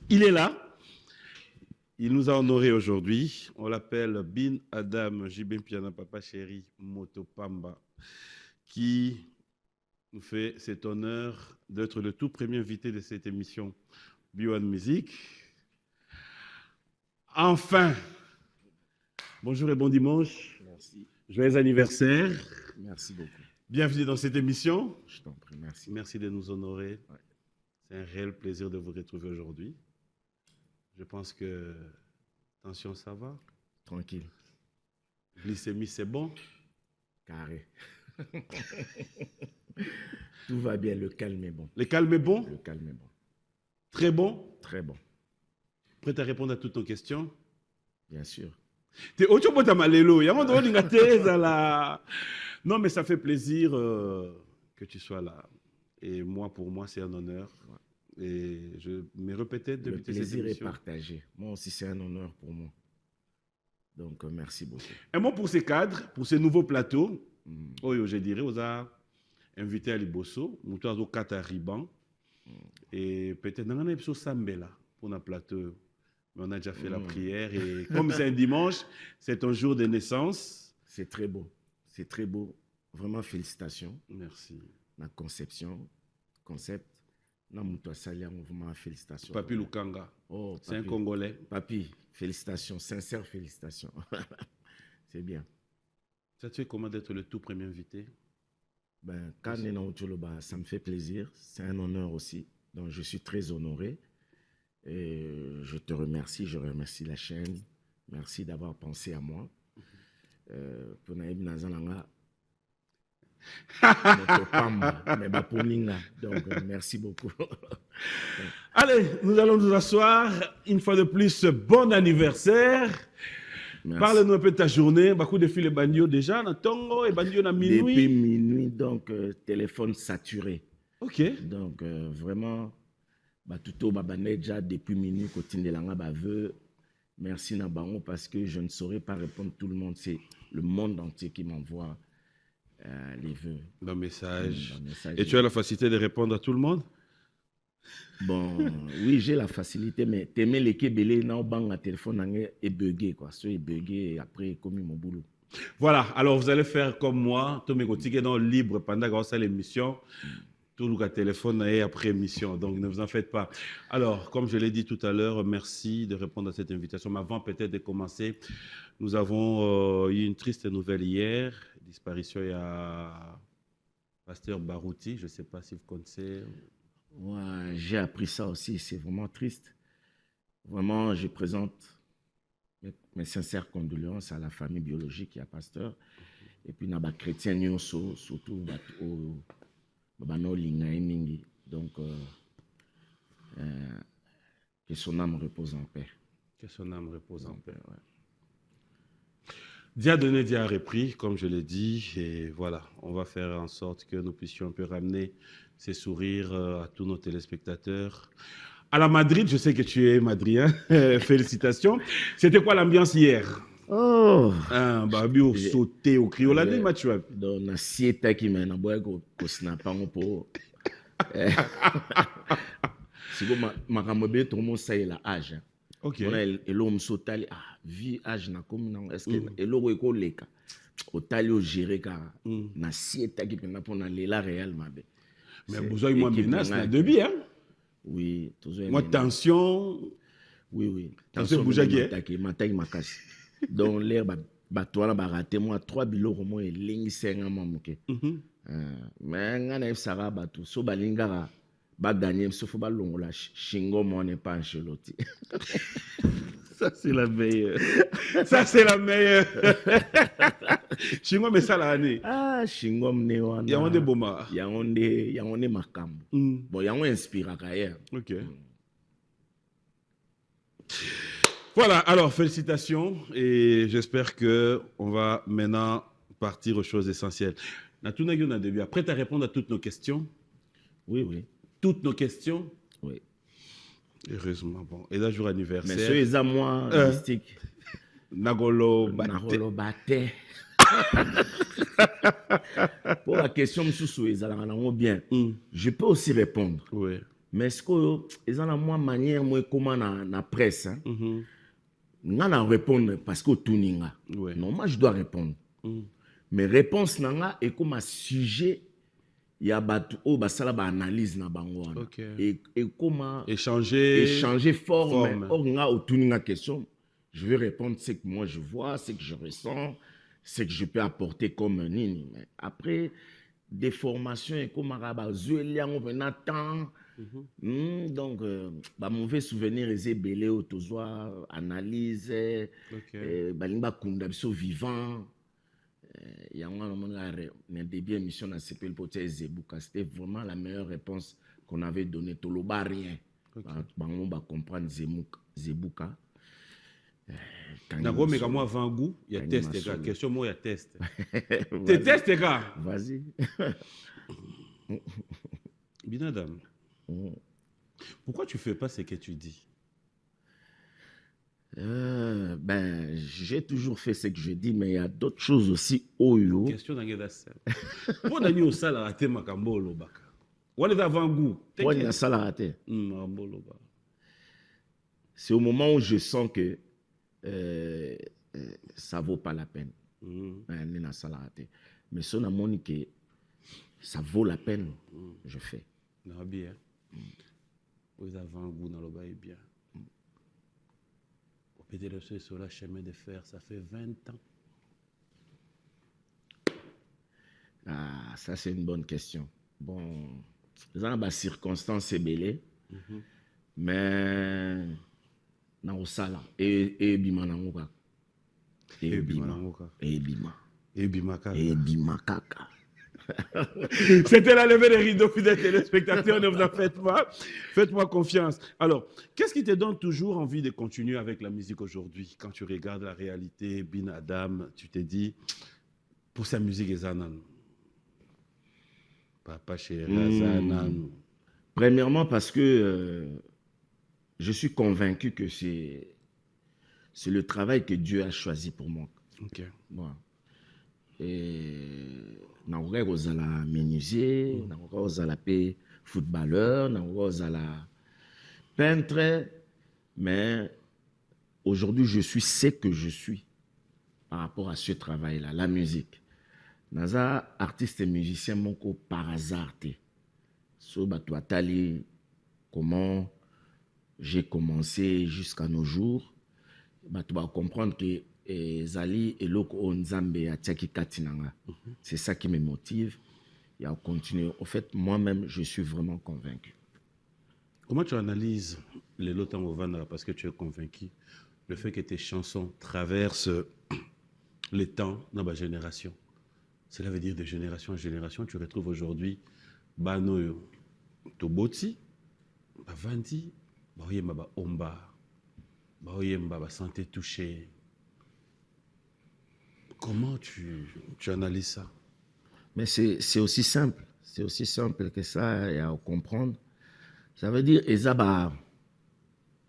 Il est là. Il nous a honorés aujourd'hui. On l'appelle Bin Adam Jibin Piana Papa Chéri Motopamba, qui nous fait cet honneur d'être le tout premier invité de cette émission B1 Music. Enfin, bonjour et bon dimanche. Merci. Joyeux anniversaire. Merci beaucoup. Bienvenue dans cette émission. Je t'en prie, merci. Merci de nous honorer. Ouais. C'est un réel plaisir de vous retrouver aujourd'hui. Je pense que tension, ça va. Tranquille. Glycémie, c'est bon. Carré. Tout va bien, le calme est bon. Le calme est bon. Le calme est bon. Très bon. Très bon. Prêt à répondre à toutes nos questions. Bien sûr. Non, mais ça fait plaisir que tu sois là. Et moi, pour moi, c'est un honneur. Ouais. Et je me répétais Le depuis cette plaisir est émission. partagé. Moi aussi, c'est un honneur pour moi. Donc, merci beaucoup. Un mot pour ces cadres, pour ces nouveaux plateaux. Mm. Oui, je dirais, on a invité à Liboso, nous avons quatre Riban. Et peut-être, dans un épisode Sambela, pour un plateau. Mais on a déjà fait la prière. Et comme c'est un dimanche, c'est un jour de naissance. C'est très beau. C'est très beau. Vraiment, félicitations. Merci. La conception, concept. Non, Moutoua Salia, vraiment, félicitations. Papi Lukanga. Oh, C'est un papi. Congolais. Papi, félicitations, sincères félicitations. C'est bien. Ça te fait comment d'être le tout premier invité? Ben, quand on est dans Otjoloba, ça me fait plaisir. C'est un honneur aussi. Donc, je suis très honoré. Et je te remercie. Je remercie la chaîne. Merci d'avoir pensé à moi. Pour Naïb Nazananga. Donc, merci beaucoup. Allez, nous allons nous asseoir. Une fois de plus, bon anniversaire. Merci. Parle-nous un peu de ta journée. Beaucoup de filles bandio déjà, dans Tongo et bandio dans minuit. Depuis minuit, donc, téléphone saturé. Ok. Donc, vraiment, tout déjà depuis minuit, côté de l'anga veut. Merci Nabango parce que je ne saurais pas répondre tout le monde. C'est le monde entier qui m'envoie les vœux. Dans le message. Dans le message. Et tu as la facilité de répondre à tout le monde? Bon, oui, j'ai la facilité, mais t'aimer les kébélés, non, bang, téléphone est bugué, quoi. Soit est bugué et après, comme mon boulot. Voilà, alors vous allez faire comme moi. Tout mes côtés dans libre pendant que vous l'émission. Tout le téléphone et après émission, donc ne vous en faites pas. Alors, comme je l'ai dit tout à l'heure, merci de répondre à cette invitation. Mais avant peut-être de commencer, nous avons eu une triste nouvelle hier, disparition il y a Pasteur Barouti, je ne sais pas si vous connaissez. Ouais, j'ai appris ça aussi, c'est vraiment triste. Vraiment, je présente mes sincères condoléances à la famille biologique et à Pasteur. Et puis, les chrétiens, surtout au donc, que son âme repose en paix. Que son âme repose en paix. Ouais. Dia donné, Dia repris, comme je l'ai dit. Et voilà, on va faire en sorte que nous puissions un peu ramener ces sourires à tous nos téléspectateurs. À la Madrid, je sais que tu es madrien. Félicitations. C'était quoi l'ambiance hier? Oh! Babi au sauté au cri. On l'a dit, Mathieu. Dans la sieta qui m'a envoyé au snapper pour. Si vous m'avez tout le monde ça il a âge. Ok. On a l'homme sautali vie âge na comme non est-ce que l'eau est collé au tali au gérer car na sieta qui m'a pour na la réel mabe. Mais besoin moi menace na débit hein. Oui, toujours. Moi tension. Oui. Tension bougeagué. Matai makasi. Donc l'air toi là raté moi 3 bilots au moins lingi senga mamuke. Mais ngana sara batu so balingara ba gagner sauf ba longola Shingo mon n'est pas Ancelotti. Ça c'est la meilleure. Ça c'est la meilleure. Shingo mais ça l'année. Shingo mne wana. Ya onde boma. Ya onde makambo. Bon ya on inspire carrière. OK. Voilà, alors félicitations et j'espère qu'on va maintenant partir aux choses essentielles. Après, tu as répondu à toutes nos questions? Oui. Toutes nos questions? Oui. Heureusement, bon. Et là, jour anniversaire. Mais ceux à moi, mystique. Nagolo Bate. Pour la question, bien, je peux aussi répondre. Oui. Mais est-ce que ils ont la moi manière moi comment na presse hein? Nga répondre parce que tout ninga. Ouais. Non, moi je dois répondre. Mais réponse nanga est comme un sujet ya batu o basala ba analyse na bango wana. Et comment échanger forme. Or nga au tout ninga question, je vais répondre ce que moi je vois, ce que je ressens, ce que je peux apporter comme nini. Mais après des formations et comme araba zueli on venant temps. Donc, mauvais souvenir est belé au tozoa analyse, balimba kundabso vivant. Il y a un début émission dans CPL Poté Zebuka. C'était vraiment la meilleure réponse qu'on avait donnée. Toloba rien. On va comprendre Zebuka. D'accord, mais comme moi, avant goût, il y a test, les gars. Question, moi, il y a test. T'es test, les gars. Vas-y. Binadam. Pourquoi tu ne fais pas ce que tu dis? Ben, j'ai toujours fait ce que je dis, mais il y a d'autres choses aussi. Oyo. Question dans la scène. Pour nous, au salaire à thème Makambolo Baka. On est avant goût. Pour nous, salaire à thème. C'est au moment où je sens que ça ne vaut pas la peine. Mais si on a montré que ça vaut la peine, je fais. Non, bien. Vous avez un goût dans le bas et bien. Au PDLC sur le chemin de fer, ça fait 20 ans. Ah, ça c'est une bonne question. Bon, dans les circonstances c'est belé, mais dans le sala et bima nangoka. Et bima kaka. C'était la levée des rideaux, fidèles téléspectateurs, ne vous en faites pas. Faites-moi confiance. Alors, qu'est-ce qui te donne toujours envie de continuer avec la musique aujourd'hui? Quand tu regardes la réalité, Bin Adam, tu te dis, pour sa musique, Zanan. Papa chéri, Zanan. Premièrement, parce que je suis convaincu que c'est le travail que Dieu a choisi pour moi. Ok. Bon. Et naouga ozala menuisier, naouga ozala footballeur, naouga ozala peintre, mais aujourd'hui je suis ce que je suis par rapport à ce travail-là, la musique. Naza artiste et musicien moko par hasard te. So batuatali comment j'ai commencé jusqu'à nos jours, tu vas comprendre que Zali et Loko Onzambe à Tchaki Katinanga. C'est ça qui me motive. Et à continuer. En fait, moi-même, je suis vraiment convaincu. Comment tu analyses les Lotangovana parce que tu es convaincu le fait que tes chansons traversent les temps dans ma génération? Cela veut dire de génération en génération, tu retrouves aujourd'hui Banoyo, Toboti, Bavandi, Baoyemba Omba, Baoyemba Santé touchée. Comment tu analyses ça? Mais c'est aussi simple. C'est aussi simple que ça, et à comprendre. Ça veut dire, ils ont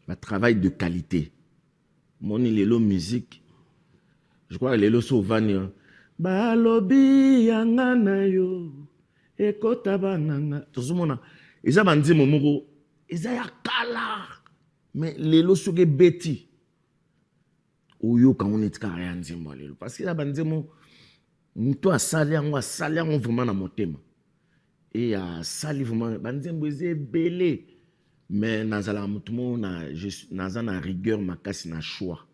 un travail de qualité. Mon lelo musique, je crois que lelo sauvani. Balobi yangana yo, ekota bananga. Tout ce monde, ils ont bandi momoro, ils ont yakala. Mais lelo souge beti. Oyo quand on est carré en zimbo lelo parce que la banzemo muto asali yango vraiment na motema et a sali vraiment banzembo eze belé mais nazala mutumo na rigueur makasi na choix.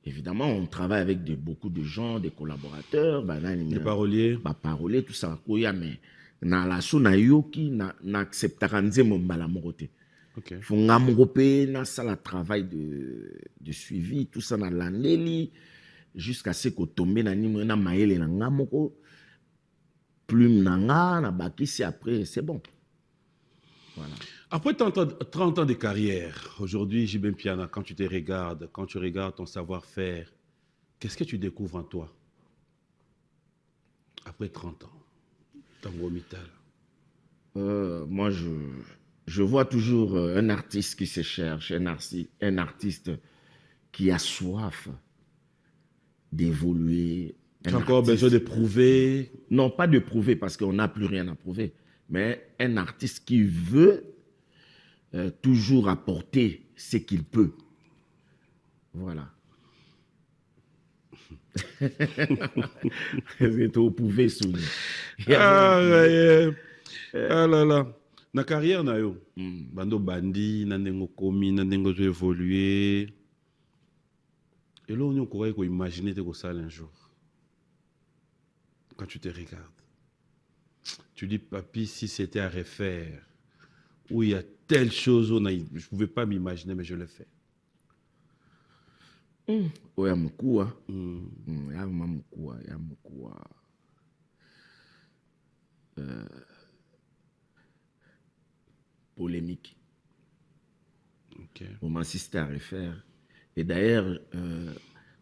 Évidemment on travaille avec beaucoup de gens, des collaborateurs, des paroliers, paroliers tout ça koya mais na la so na yoki na acceptera nzembo mbala morote. Okay. Il faut que ça le travail de suivi, tout ça dans l'année, jusqu'à ce que tombe na nimre na maele na ngamoko, plume na bakisi après, c'est bon. Voilà. Après 30 ans de carrière, aujourd'hui, Jibin Piana, quand tu te regardes, quand tu regardes ton savoir-faire, qu'est-ce que tu découvres en toi? Après 30 ans, Tango Mittal. Moi, je vois toujours un artiste qui se cherche, un artiste qui a soif d'évoluer. Tu as encore besoin de prouver? Non, pas de prouver parce qu'on n'a plus rien à prouver, mais un artiste qui veut toujours apporter ce qu'il peut. Voilà. Vous pouvez souligner. Ah là là. Na carrière na yo. Bando bandi, na ndengo komi, na ndengo zo évoluer. Et là, on pourrait imaginer te ça un jour. Quand tu te regardes. Tu dis, papy, si c'était à refaire, où il y a telle chose, je ne pouvais pas m'imaginer, mais je l'ai fait. Oui, à Moukoua. Polémique. Okay. On m'insiste à refaire. Et d'ailleurs,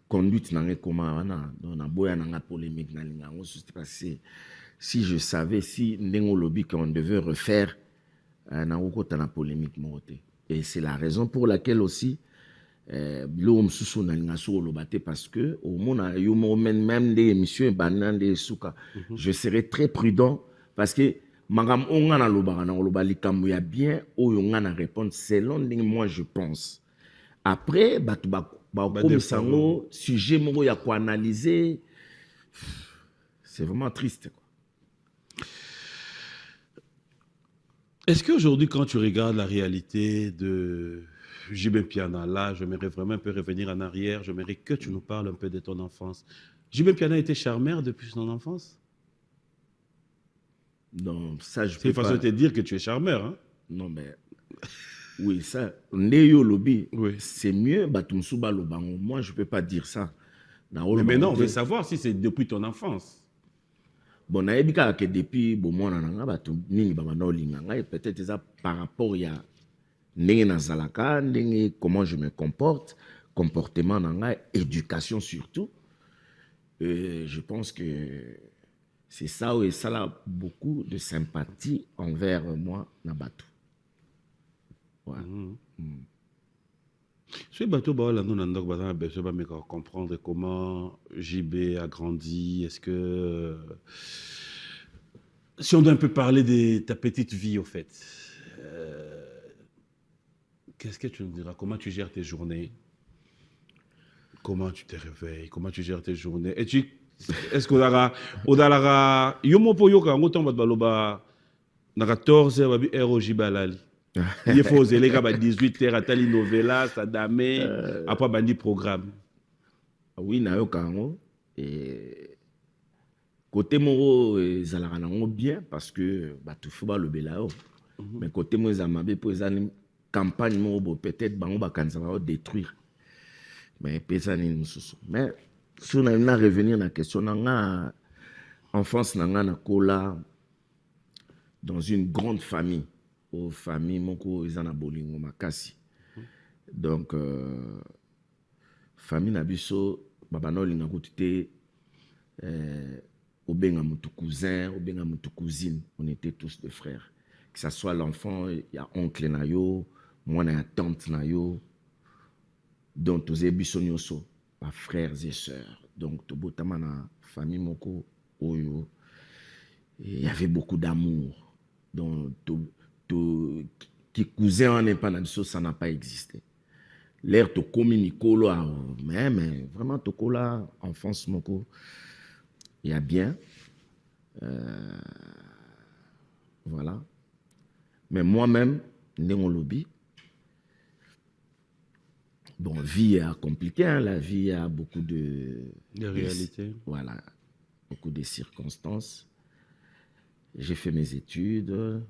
conduite n'a comment on a boya n'a polémique n'a lingango passé. Si je savais si n'engo lobby qu'on devait refaire n'a aucun na polémique monté. Et c'est la raison pour laquelle aussi l'homme sous n'a lingaso lobaté parce que au monde yo même des émissions banan des souka. Je serai très prudent parce que magam onga na lobara na lobali kambu ya bien o yonga na répondre selon moi je pense. Après comme sango sujet moko ya ko analyser, c'est vraiment triste quoi. Est-ce qu'aujourd'hui quand tu regardes la réalité de JB Piana là, j'aimerais vraiment un peu revenir en arrière, j'aimerais que tu nous parles un peu de ton enfance. JB Piana était charmeur depuis son enfance? Non, ça je peux pas. C'est une façon de te dire que tu es charmeur, hein? Non mais oui, ça, Neyo Lobby, oui. C'est mieux, Batumsuba Lobango. Moi, je ne peux pas dire ça. Mais maintenant, on veut savoir si c'est depuis ton enfance. Bon, que depuis, peut-être ça par rapport à comment je me comporte, comportement, éducation surtout. Je pense que c'est ça, et ça a beaucoup de sympathie envers moi, Nabatou. Ouais. Ce bateau, nous besoin de comprendre comment JB a grandi. Est-ce que. Si on doit un peu parler de ta petite vie, au fait, qu'est-ce que tu nous diras? Comment tu gères tes journées? Comment tu te réveilles? Comment tu gères tes journées? Est-ce qu'on a. Yomopo Yoka, on a baloba. 14 heures JB alali. Il faut oser les gars 18h à tali novela ça damé après bandi programme. Oui na yo kango et côté moro ezalaka nango bien parce que tout faut ba le belao mais côté mo ezamabe po ezani campagne mo peut-être bango bakanza ba détruire mais pesani mususu mais si on a revenir na question na enfance na kola dans une grande famille. Aux familles moko ezana bolingo makasi. Donc famille na biso babana olinga kutite obenga mutu cousin, obenga mutu cousine, on était tous des frères. Que ça soit l'enfant, il y a oncle na yo, moi na tante na yo. Donc tous les biso nyoso, pas frères et sœurs. Donc to botama na famille moko oyo, il y avait beaucoup d'amour. Donc qui cousin n'est pas dans ça n'a pas existé. L'air to communico mais vraiment to kola enfance moko il y a bien voilà. Mais moi-même n'engo lobby bon vie a compliqué hein, la vie a beaucoup de réalités. Voilà, beaucoup de circonstances. J'ai fait mes études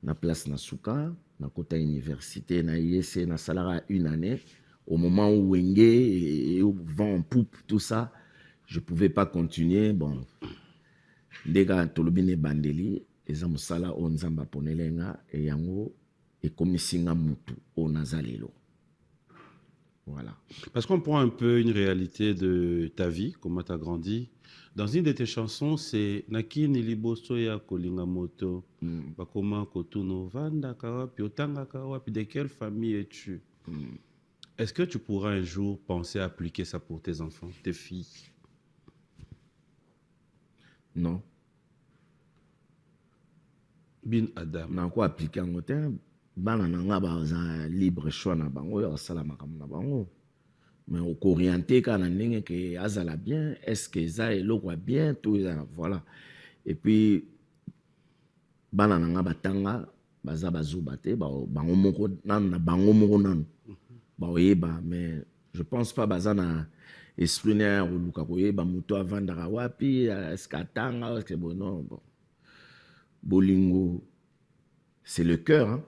na place na Souka, na kota université, na IEC, na salara une année. Au moment où Wenge et vent en poupe, tout ça, je ne pouvais pas continuer. Bon, les gars, Tolobine Bandeli, les amusala on zamba ponelenga et yango et comme singa mutu au nazalelo. Voilà. Parce qu'on prend un peu une réalité de ta vie, comment tu as grandi. Dans une de tes chansons, c'est Naki Niliboso ya Kolinga Moto. Bakoma Kotuno Vanda Kawapi, Otanga Kawapi. De quelle famille es-tu? Est-ce que tu pourras un jour penser à appliquer ça pour tes enfants, tes filles? Non. Bin Adam. Na ko appliquer en côté bana nanga baza libre choix na bango ya sala makambo na bango. Mais au orienté quand on que azala bien, est-ce que ça est lo bien tout ça voilà. Et puis bana nanga batanga baza bazuba te bango moko nan na bango moko nan. Ba oyeba mais je pense pas baza na esprit na luka koyeba muto avandara wapi est-ce qu'atanga est-ce que bon non bon. Bolingo c'est le cœur hein.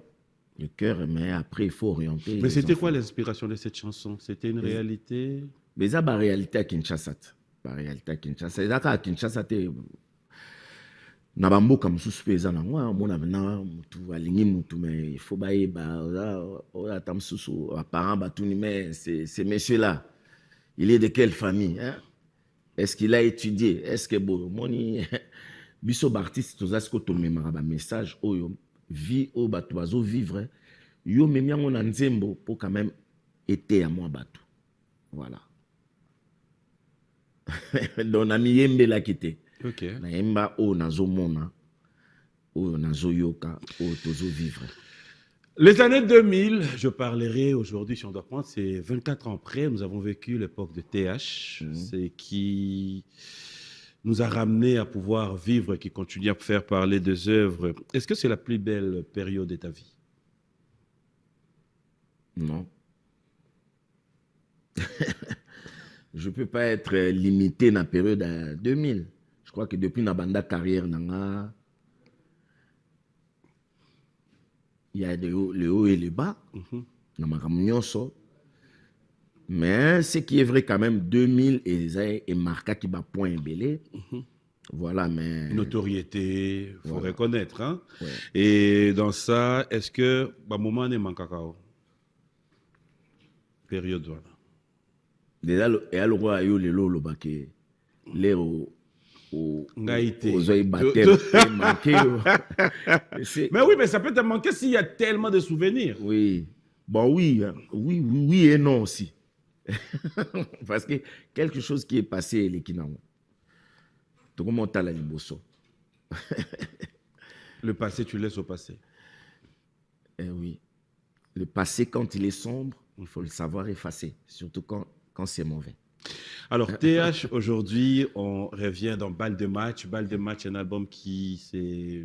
Le cœur, mais après, il faut orienter. Mais c'était quoi l'inspiration de cette chanson? C'était une réalité? Mais ça, la réalité à Kinshasa. La réalité à Kinshasa. C'est à Kinshasa, na bamboka mususu pe eza nango mona na mutu alingi mutu mais il faut baye ba ola tam susu apparent batuni mais c'est monsieur là il est de quelle famille hein? Est-ce qu'il a étudié est-ce que bon moni biso artiste tozasko to memara ba message oyo vie au bato bazo vivre yo memi yango na nzembo pour quand même été à moi bato voilà donc na miyembe la kité OK na yemba o nazo mona o nazo yoka o tozo vivre. Les années 2000, je parlerai aujourd'hui, si on doit prendre, c'est 24 ans après, nous avons vécu l'époque de TH, c'est qui nous a ramené à pouvoir vivre, qui continue à faire parler des œuvres. Est-ce que c'est la plus belle période de ta vie? Non. Je ne peux pas être limité dans la période 2000. Je crois que depuis ma banda carrière, il y a le haut et le bas. Dans ma camionso. Mais ce qui est vrai quand même, 2000 et marqué qui va point belé. Voilà, mais... Notoriété, il faut voilà. reconnaître. Hein? Ouais. Et dans ça, est-ce que... Bah, moment n'est manqué cacao. Période, voilà. Déjà, et à l'eau, il y a le lot, le baquet. L'air au... Ngaïté. Aux oeils baptêmes. Mais oui, mais ça peut te manquer s'il y a tellement de souvenirs. Oui. Bon, oui, oui et non aussi. Parce que quelque chose qui est passé, les Kinamo. Tu remontes à la Liboso. Le passé, tu laisses au passé. Eh oui. Le passé, quand il est sombre, il faut le savoir effacer. Surtout quand c'est mauvais. Alors, TH, aujourd'hui, on revient dans Balle de match. Balle de match, un album qui s'est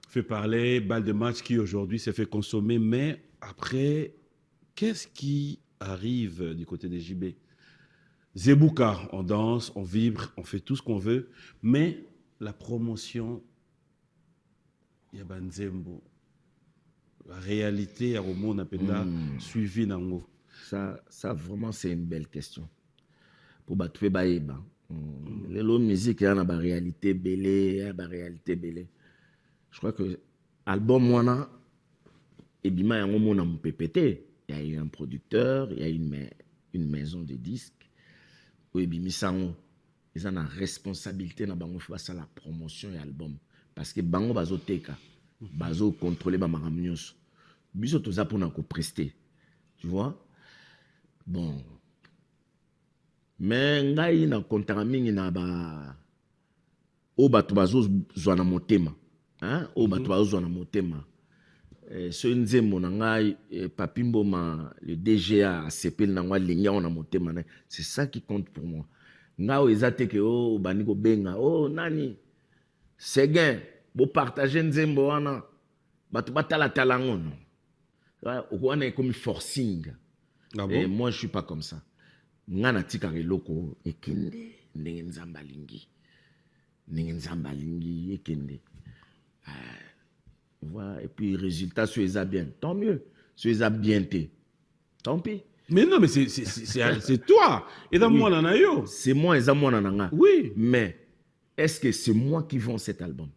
fait parler. Balle de match qui, aujourd'hui, s'est fait consommer. Mais après, qu'est-ce qui arrive du côté des JB? Zebouka, on danse, on vibre, on fait tout ce qu'on veut. Mais la promotion, il y a Banzembo. La réalité, à Romo, on appelle là, suivi Nango. Ça, vraiment, c'est une belle question. Pour battre baïba. Les lots de musique, il y a une réalité belée, réalité belée. Je crois que l'album, moi, et bien, il y a un PPT. Il y a eu un producteur, il y a une maison de disques. Oui, bien, ils ont la responsabilité face à la promotion de l'album. Parce que bango bazo teka, bazo contrôler ba maramnyos. Biso toza pour nous prester. Tu vois? Bon. Mais ngai na kontara mingi na ba o batu bazo zwana motema. Hein? O batu bazo zwana motema. Ce nzembo na ngai Papi Mboma le DGA s'appelle na ngwa linga na motema. C'est ça qui compte pour moi. Ngao ezate ke o baniko benga o nani Seguin bo partager nzembo wana batu batala talango non. On est comme forcing. Ah bon? Et moi, je ne suis pas comme ça. Ngana tikare loko ekende ndenge nzambalingi. Ndenge nzambalingi ekende. Voilà. Et puis, résultat, c'est bien. Tant mieux. C'est bien. Tant pis. Mais non, mais c'est toi. Et dans moi, nanayo. C'est moi et moi nananga. Oui. Mais est-ce que c'est moi qui vends cet album?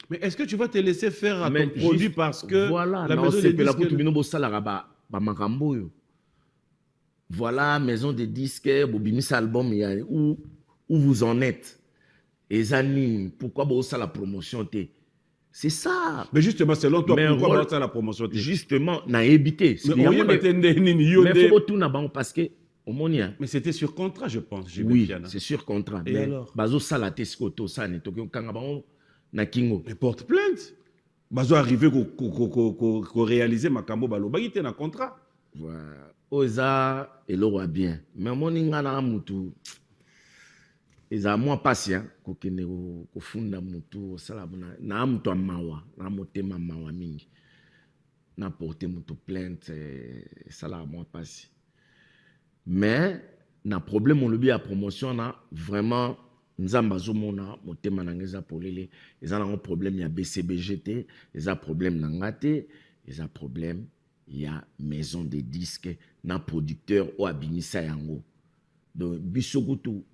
Mais est-ce que tu vas te laisser faire à ton produit parce que voilà, la maison des disques... Voilà, maison des disques, Bobimis album, où vous en êtes? Et Zanine, pourquoi vous avez la promotion? C'est ça. Mais justement, selon toi, pourquoi vous avez la promotion? Justement, n'a évité. Mais c'était sur contrat, je pense. Oui, c'est sur contrat. Et mais alors? Bazo Salaté, Skoto, Sane, Tokyo, Kangabon. na kingo. Mais porte plainte. Bazo arrivé ko réaliser makambo balobaki te na contrat. Voilà. Oza eloko bien. Mais moni ngana mutu. Eza moi patient ko kende ko funda mutu sala na mutu amawa, na motema mawa mingi. Na porter mutu plainte sala moi patient. Mais na problème on le bi à promotion na vraiment nzamba zomona motema na ngeza polele eza na un problème ya BCBGT eza problème na ngate eza problème ya maison de disques na producteur ou abimisa yango donc bisokutu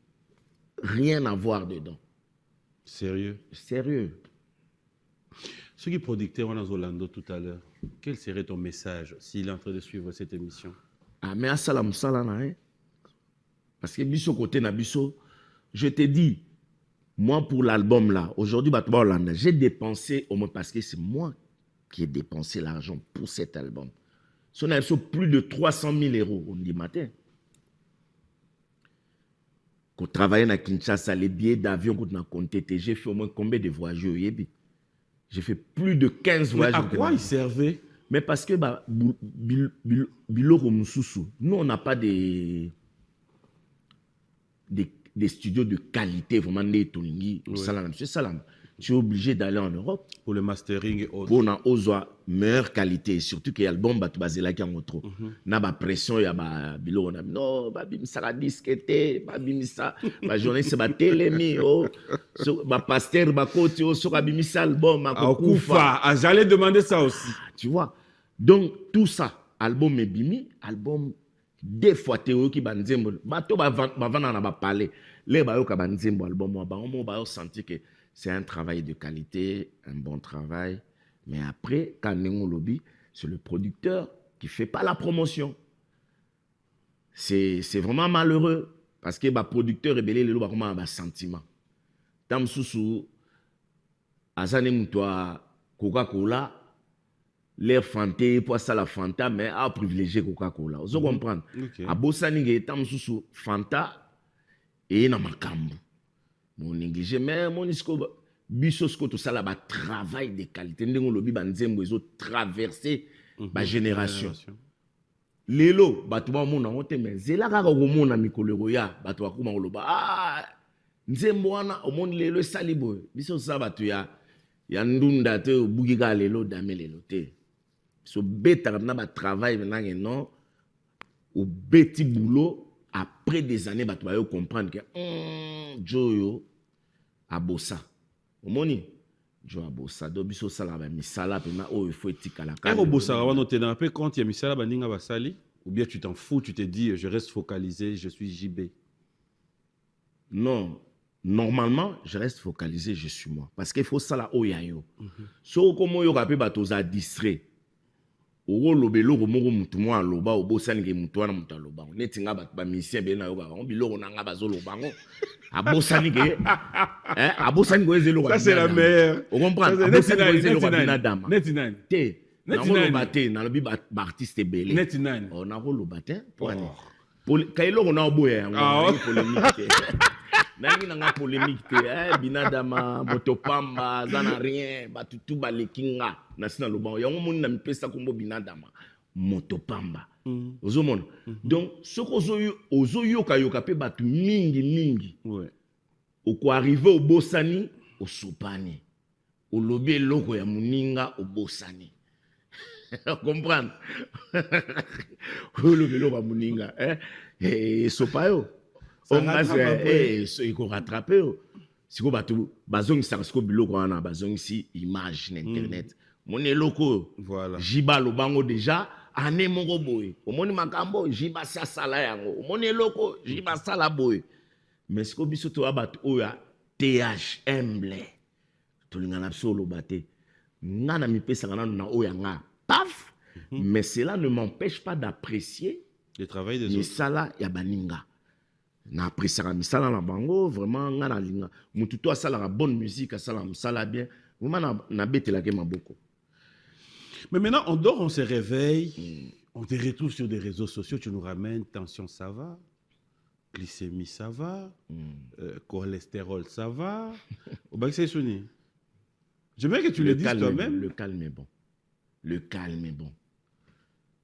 rien à voir dedans. Sérieux? Sérieux. Ceux qui producteur on a Zolando tout à l'heure, quel serait ton message s'il est en train de suivre cette émission? Ah mais asala musala na hein. Parce que biso côté na biso je te dis, moi pour l'album là, aujourd'hui, j'ai dépensé, au moins parce que c'est moi qui ai dépensé l'argent pour cet album. Si on a plus de 300 000 euros, on dit matin. Quand on travaillait à Kinshasa, les billets d'avion qu'on a compté, j'ai fait au moins combien de voyages? J'ai fait plus de 15 voyages. Mais à quoi ils servaient? Mais parce que, nous, on n'a pas des studios de qualité, vraiment des tolingi. Tu es obligé d'aller en Europe. Pour le mastering et autres. Pour une meilleure qualité. Surtout que l'album est basé là qui en trop. Na ba pression, il y a ba bilo. Non, ba bimisa la disquette, ba bimisa, ba journaliste, ba télémi, ba pasteur, ba côté, sur ba bimisa album, à Koufa. J'allais demander ça aussi. Tu vois. Donc, tout ça, album est bimi, album. Des fois théorie qui banzembo bato ba vana na ba parler les ba yo ka banzembo album moi ba on ba senti que c'est un travail de qualité, un bon travail, mais après quand nengo lobby c'est le producteur qui fait pas la promotion. C'est vraiment malheureux parce que ba producteur rebelle le ba comment ba sentiment tam susu azane mutwa Coca-Cola l'air Fanta pour ça la Fanta mais à privilégier Coca-Cola. Vous comprenez? À Bossani tam susu Fanta et na makambo. Mon négligé mais mon isko bisosko tout ça là ba travail de qualité ndengo lobi banzembo ezo traverser ba génération. Lelo batu ba mona wote mais zela kaka ko mona mikolero ya batu akuma koloba ah nzembo wana omoni lelo salibo biso ça batu ya ndunda te bugika lelo damelelo te. So bêta na ba travail maintenant non au petit boulot après des années ba tu vas comprendre que Joyo abossa omoni Jo abossa do biso sala ba misala pe na o il faut etika la ka ko bossa wana te na pe compte ya misala baninga basali ou bien tu t'en fous, tu te dis je reste focalisé, je suis JB? Non, normalement je reste focalisé, je suis moi parce qu'il faut ça là o yayo so comme yo ka pe ba toza distrait o lobelo ko moko mutu mo aloba o bosani ke mutu wana mutu aloba neti nga ba misien be na yo ba on biloko na nga bazo lobango abosani ke abosani ko ezelo ça c'est la meilleure on comprend abosani ko ezelo ko binadama neti nani te na ko loba te na lobi ba artiste belé neti nani on na ko loba te pour kailoko na oboya yango polémique nangi nanga polémique te binadama motopamba zana rien batutu balekinga na sina lobango yango moni na mipesa kombo binadama motopamba ozomona donc soko ozoyoka yoka pe batu mingi ouais oko arriver au bosani au sopani au lobi eloko ya muninga au bosani comprendre au lobi eloko ya muninga sopayo il faut rattraper. Si vous avez besoin de si image internet, mon eloko voilà jiba lobango déjà ane moko boy. Omoni makambo jiba sa sala yango. Omoni eloko jiba sala boy. Mais ce que biso to abatu oya TH humble. To lingana solo bate. Ngana mi pesa ngana na oya nga. Paf. Mais cela ne m'empêche pas d'apprécier le travail des autres. Sala ya baninga. Na apprécier misala na bango vraiment nga na linga mutu to asala la bonne musique asala misala bien vraiment na betela ke maboko. Mais maintenant on dort, on se réveille, on te retrouve sur des réseaux sociaux, tu nous ramènes tension ça va, glycémie ça va, cholestérol ça va, au bac c'est sonné J'aimerais que tu le dises toi-même. Le calme est bon. Le calme est bon.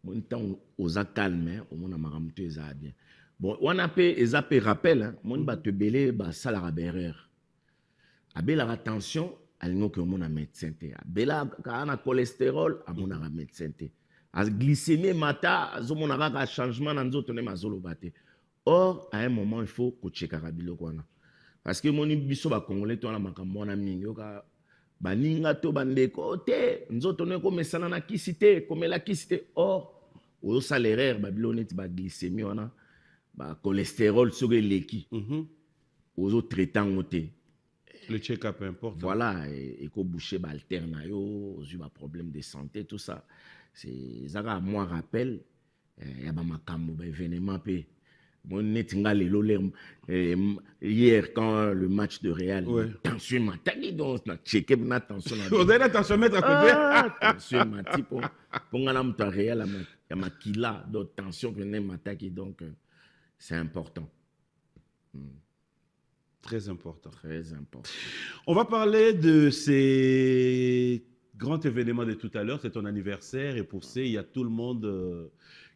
Mon temps aux calme, au moins amaramtu eza bien. Bon, on a pe eza pe rappel, hein. Mon ba te belé ba sala erreur. Abela attention, alingo que mon a médecin te. Abela kana cholestérol, a mon a médecin te. A glycémie mata, zo mon a changement dans nzoto ne mazolo bate. Or à un moment il faut ko checker kabilo kwana. Parce que mon biso ba congolais to na makambo na mingi yoka baninga to bandeko te nzoto ne komesana na kisite komela kisite or au salaire babiloni ti ba glycémie wana ba cholestérol sur leki aux autres traitant te le check-up important voilà et ko boucher ba alterna yo aux eu ba problème de santé tout ça c'est zaka moi rappel ya ba makambo ba événement pe hier quand le match de Real tension mataki donc na checker na tension on a la tension mettre à côté tension mataki pour ngana mta Real ya makila donc tension venait mataki donc c'est important. Très important. Très important. On va parler de ces grands événements de tout à l'heure, c'est ton anniversaire et pour ça il y a tout le monde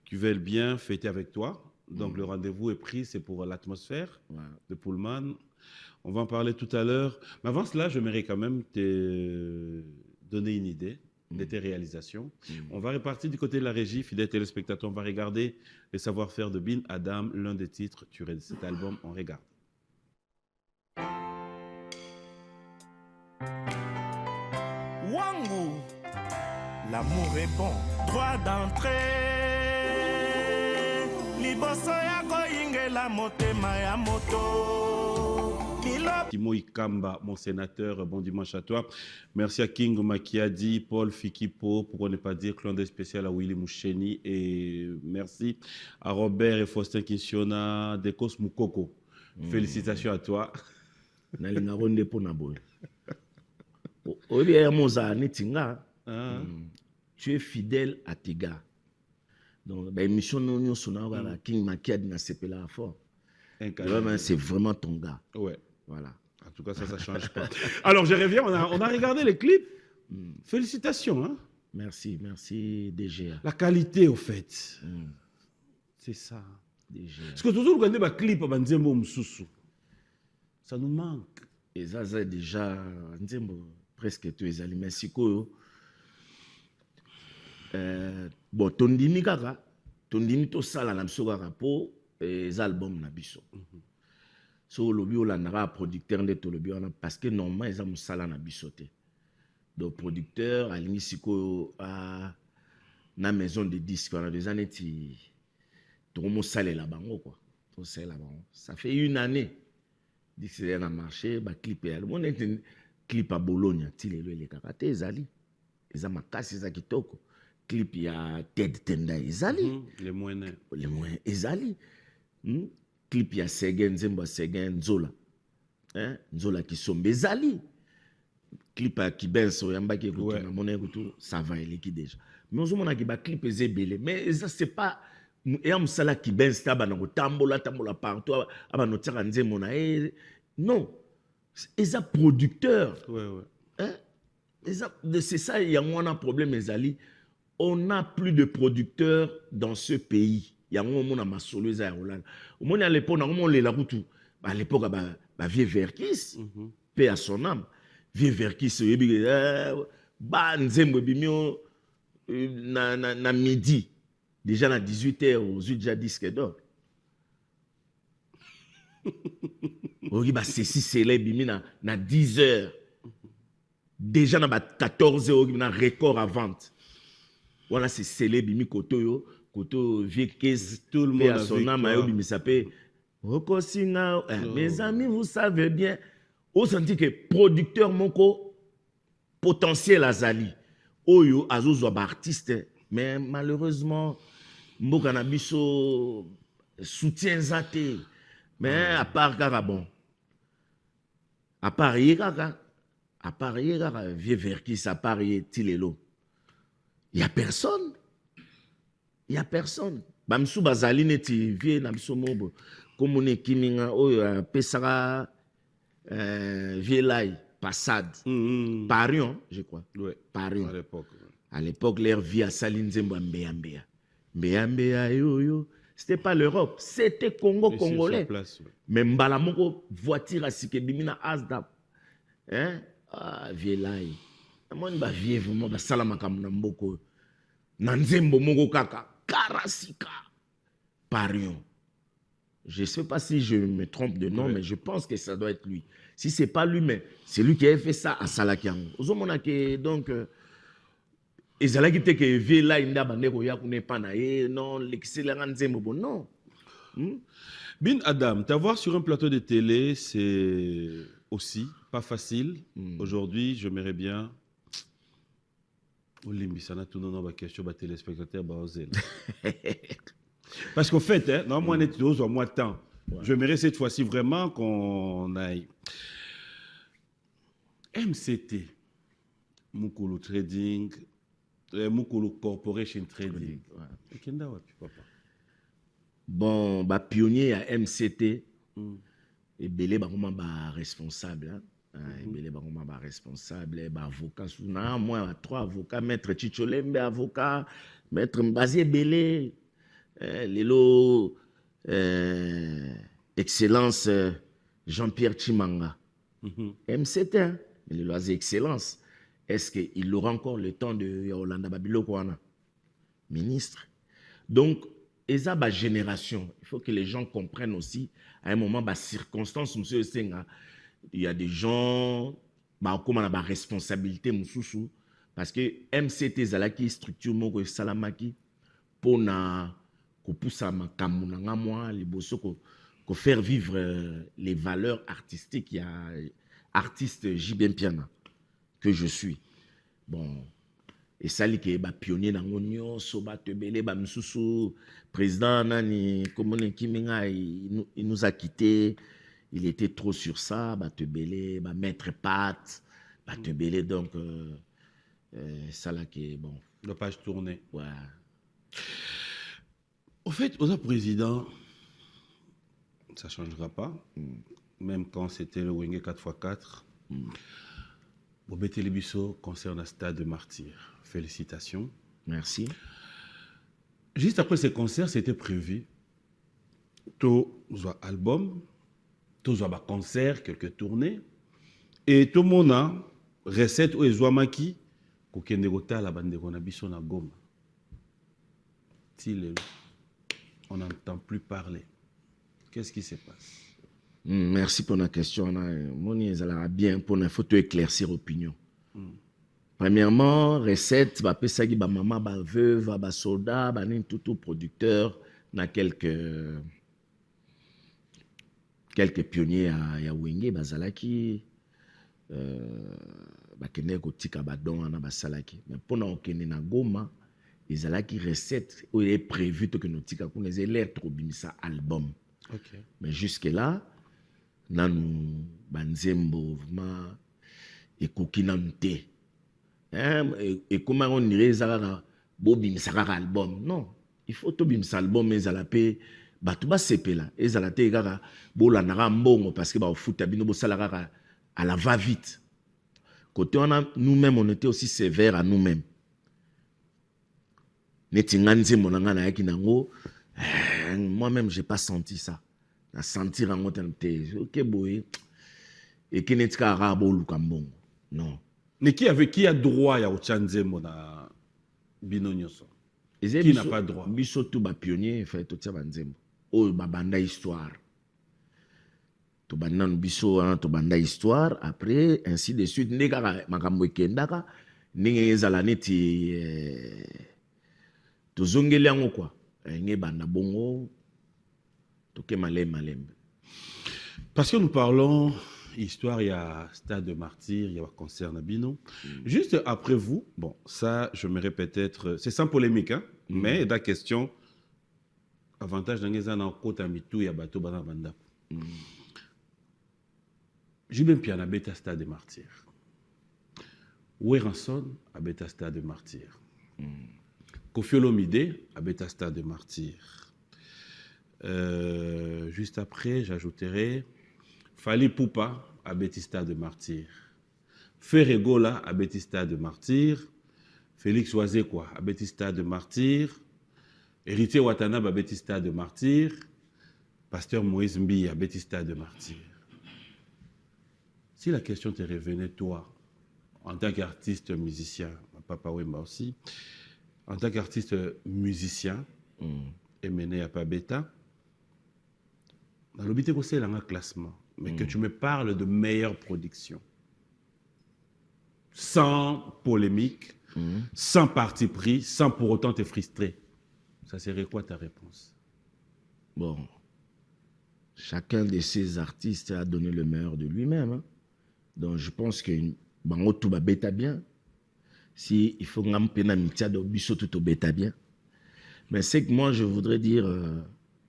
qui veut bien fêter avec toi. Donc le rendez-vous est pris, c'est pour l'atmosphère de Pullman. On va en parler tout à l'heure. Mais avant cela, j'aimerais quand même te donner une idée de tes réalisations. On va repartir du côté de la régie, fidèles téléspectateurs. On va regarder le savoir-faire de Bin Adam, l'un des titres tirés de cet album. On regarde. Wangu, l'amour est bon, droit d'entrée. Timo Ikamba, mon sénateur, bon dimanche à toi. Merci à King Makiadi, Paul Fikipo, pour ne pas dire clandé spécial à Willy Moucheni. Et merci à Robert et Faustin Kinsiona, Dekos Moukoko. Félicitations à toi. Tu es fidèle à tes gars. Donc, l'émission nous sonore King Makiadi n'a pas fort. C'est vraiment ton gars. Ouais. Voilà. En tout cas, ça ne change pas. Alors, je reviens, on a regardé les clips. Félicitations. Hein? Merci, merci DGA. La qualité, au fait. C'est ça. DGA. Parce que toujours quand on a des clips, ça nous manque. Et ça, c'est déjà presque tous les aliments. Bon, tondimi kaka, tondimi to sala na biso kaka po les albums na biso. So lobi olandaka producteur nde to lobi wana parce que normalement eza musala na biso te. Donc producteur alingi siko na maison de disques wana des années ti to mo salela bango quoi. To salela bango. Ça fait une année. Dit que c'est na marché ba clip ya. Mon était clip à Bologna ti lelo ele kaka te ezali. Eza makasi eza kitoko. Clip ya Ted Tenda ezali les moyens ezali clip ya Segen Zemba Segen Nzola Nzola Kisombe ezali clip ya Kibenso yambaki kutu na mona kutu ça va eleki déjà mais on mona ki ba clip ezebele mais ça c'est pas et am sala Kibenso taba na kotambola partout aba no tsaka nzembo na non eza producteur c'est ça il y a un problème ezali. On n'a plus de producteurs dans ce pays. Il y a un moment où on a Hollande. Au moment à l'époque, on a route. À l'époque, Vieux Verkis, paix à son âme. Vieux Verkis, na midi. Déjà à 18h, aux déjà disque d'or. C'est si célèbre, na 10h. Déjà à 14h, na record à vente. Voilà, c'est célèbre, mi koto vieux caisse, tout le monde a son âme, il s'appelle mes amis, vous savez bien, on sentit que producteur moko potentiel azali, oyo azozo artiste, mais malheureusement, mboka na biso soutien zate, mais à part Garabon, à part Yegaka, vieux Verkis, à part Tilelo. Il n'y a personne. Il n'y a personne. Bamsou bazali neti vie na biso comme on est kiminga oyo pesara vie lai Passade. Mhm. Parion, je crois. Ouais, Parion. à l'époque. À l'époque, leur vie à Salinzembo Mbea Mbea. Mbea Mbea, yo, yo. C'était pas l'Europe, c'était Congo Et congolais. sur place, ouais. Mais mbala moko voiture à Sikebimina Asdap. Hein? Ah, vieux là. Moi, ba vieux vraiment ba salamaka mnamboko. Nanzembo moko kaka. Karasika. Parion. Je ne sais pas si je me trompe de nom, Ouais. mais je pense que ça doit être lui. Si ce n'est pas lui, mais c'est lui qui a fait ça à Salakiango. Donc, ezalaki te ke vie là inda bandeko ya kune pana non l'excellent nzembo non. Bin Adam, t'avoir sur un plateau de télé, c'est aussi pas facile. Aujourd'hui, j'aimerais bien. Olimbisana tout non ba question ba téléspectateurs ba ozel. Parce qu'au fait, hein, non moi net deux mois de temps. J'aimerais cette fois-ci vraiment qu'on aille. MCT, Mukulu Trading, Mukulu Corporation Trading. Kenda wapi papa? Bon, bah pionnier à MCT, et belé bah comment bah responsable, hein. Belé bah comment bah responsable, bah avocat sous moi 3 avocats, maître Chicholembe avocat, maître Mbazié belé, Lelo excellence Jean-Pierre Chimanga. MCT, hein, mais le loisir excellence. Est-ce qu'il aura encore le temps de Yolanda Babilo Kouana? Ministre. Donc, et ça, bah, génération. Il faut que les gens comprennent aussi, à un moment, bah, circonstance, monsieur Senga, il y a des gens, bah, comment on a bah, responsabilité, moussoussou, parce que MCT Zalaki, structure, moko, salamaki, pour na, ko poussa ma kamouna moi, les bosso, ko faire vivre les valeurs artistiques, il y a artiste Jibem Piana, que je suis. Bon. Et ça, qui est pionnier dans l'Union, Soba Tebele, Msusu, président Nani, Komone Kiminga, il nous a quittés. Il était trop sur ça, Tebele, Maître Pat, Tebele, donc, ça là qui est bon. La page tournée. Ouais. Au fait, aux président, ça ne changera pas. Même quand c'était le Wenge 4x4. Bobé Télébisso concerne un stade de martyrs. Félicitations. Merci. Juste après ces concerts, c'était prévu. Tout un album, tout un concert, quelques tournées. Et tout le monde a recette ou ezouamaki pour qu'il y ait la bande de Bisso na Goma. On n'entend plus parler. Qu'est-ce qui se passe? Merci pour la question. Moni ezala bien pour il faut éclaircir l'opinion. Premièrement, recette, pesagi ba maman, ba veuve, ba soldat, ba tout producteur, na quelques pionniers à Wenge, bazalaki, ba kene ko tika ba don na ba salaki. Mais pour na okene na Goma, ezalaki recette où il est prévu que nous tika ko les l'air trop bimisa album. Okay. Mais jusque là, nanu banzembo vraiment ekoki nanu te. Et comment on dirait ça, Bobim Sarah album? Non, il faut tout bim album, mais à la paix, tout bas c'est là. Et à la tête, bola nara mbongo parce que au foot abino bosalara à la va vite. Côté on a nous-mêmes, on était aussi sévères à nous-mêmes. Netinganze monanga yaki nango, moi-même j'ai pas senti ça. Na sentir en autre ok boy. Et qui n'est pas arabo lukambongo. Non. Mais qui a droit à Ochanzemo na Bino Nyoso? Qui n'a pas droit? Biso tout ba pionnier fait tout ça banzembo. Oh ba banda histoire. To banda biso to banda histoire après ainsi de suite ndeka makambo ekendaka ndenge ezala neti to zongeli yango quoi. Nge banda bongo to ke malem. Parce que nous parlons histoire, il y a Stade de Martyrs, il y a concert Nabino. Juste après vous, bon, ça, je me répète peut-être, c'est sans polémique, hein, mais la question, avantage dans les années, côte à mitou, il y a bateau, banda. J'ai bien piano à Beta Stade de Martyrs. Weranson à Beta Stade de Martyrs. Kofi Olomide à Beta Stade de Martyrs. Juste après, j'ajouterai Fali Poupa à Betista de Martyrs. Ferregola à Stade de Martyr, Félix Oazekwa à Stade de Martyr, Héritier Watanabe à Stade de Martyr, Pasteur Moïse Mbi à Stade de Martyr. Si la question te revenait, toi, en tant qu'artiste musicien, Papa Wemba aussi, en tant qu'artiste musicien, et mené à Pabeta, dans l'obité que c'est un classement, mais que tu me parles de meilleure production, sans polémique, sans parti pris, sans pour autant te frustrer, ça serait quoi ta réponse? Bon, chacun de ces artistes a donné le meilleur de lui-même. Hein. Donc je pense que bango tout va bêta bien. Si il faut que mitia de biso tout bêta bien. Mais c'est que moi je voudrais dire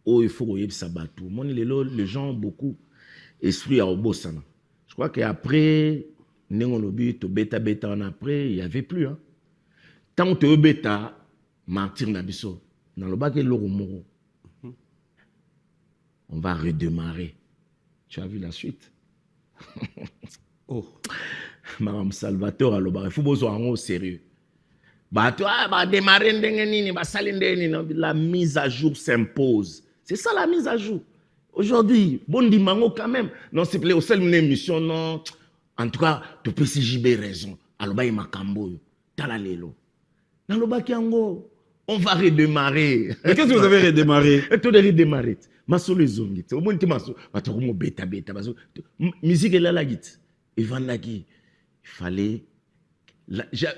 oh il faut que ça batou. Moi les gens ont beaucoup esprit à obosana. Je crois qu'après nengonobi to bêta en après il y avait plus hein. Tant que tu bêta martyr na biso dans le bac et l'oromoro. On va redémarrer. Tu as vu la suite? Oh. Madame Salvatore à l'Obar, il faut besoin au sérieux. Bah toi, bah démarrer la mise à jour s'impose. C'est ça la mise à jour. Aujourd'hui, bon dimanche quand même. Non, s'il te plaît, au seul une émission, non. En tout cas, tu peux si j'y raison. Alors, il m'a cambo. T'as lelo. Dans le bac yango, on va redémarrer. Mais qu'est-ce que vous avez redémarré? Et tu as redémarré. Ma solo les zongi. Au moins, tu m'as solo. Bah, tu as bêta. Musique est là, la guite. Evan Lagui. Il fallait.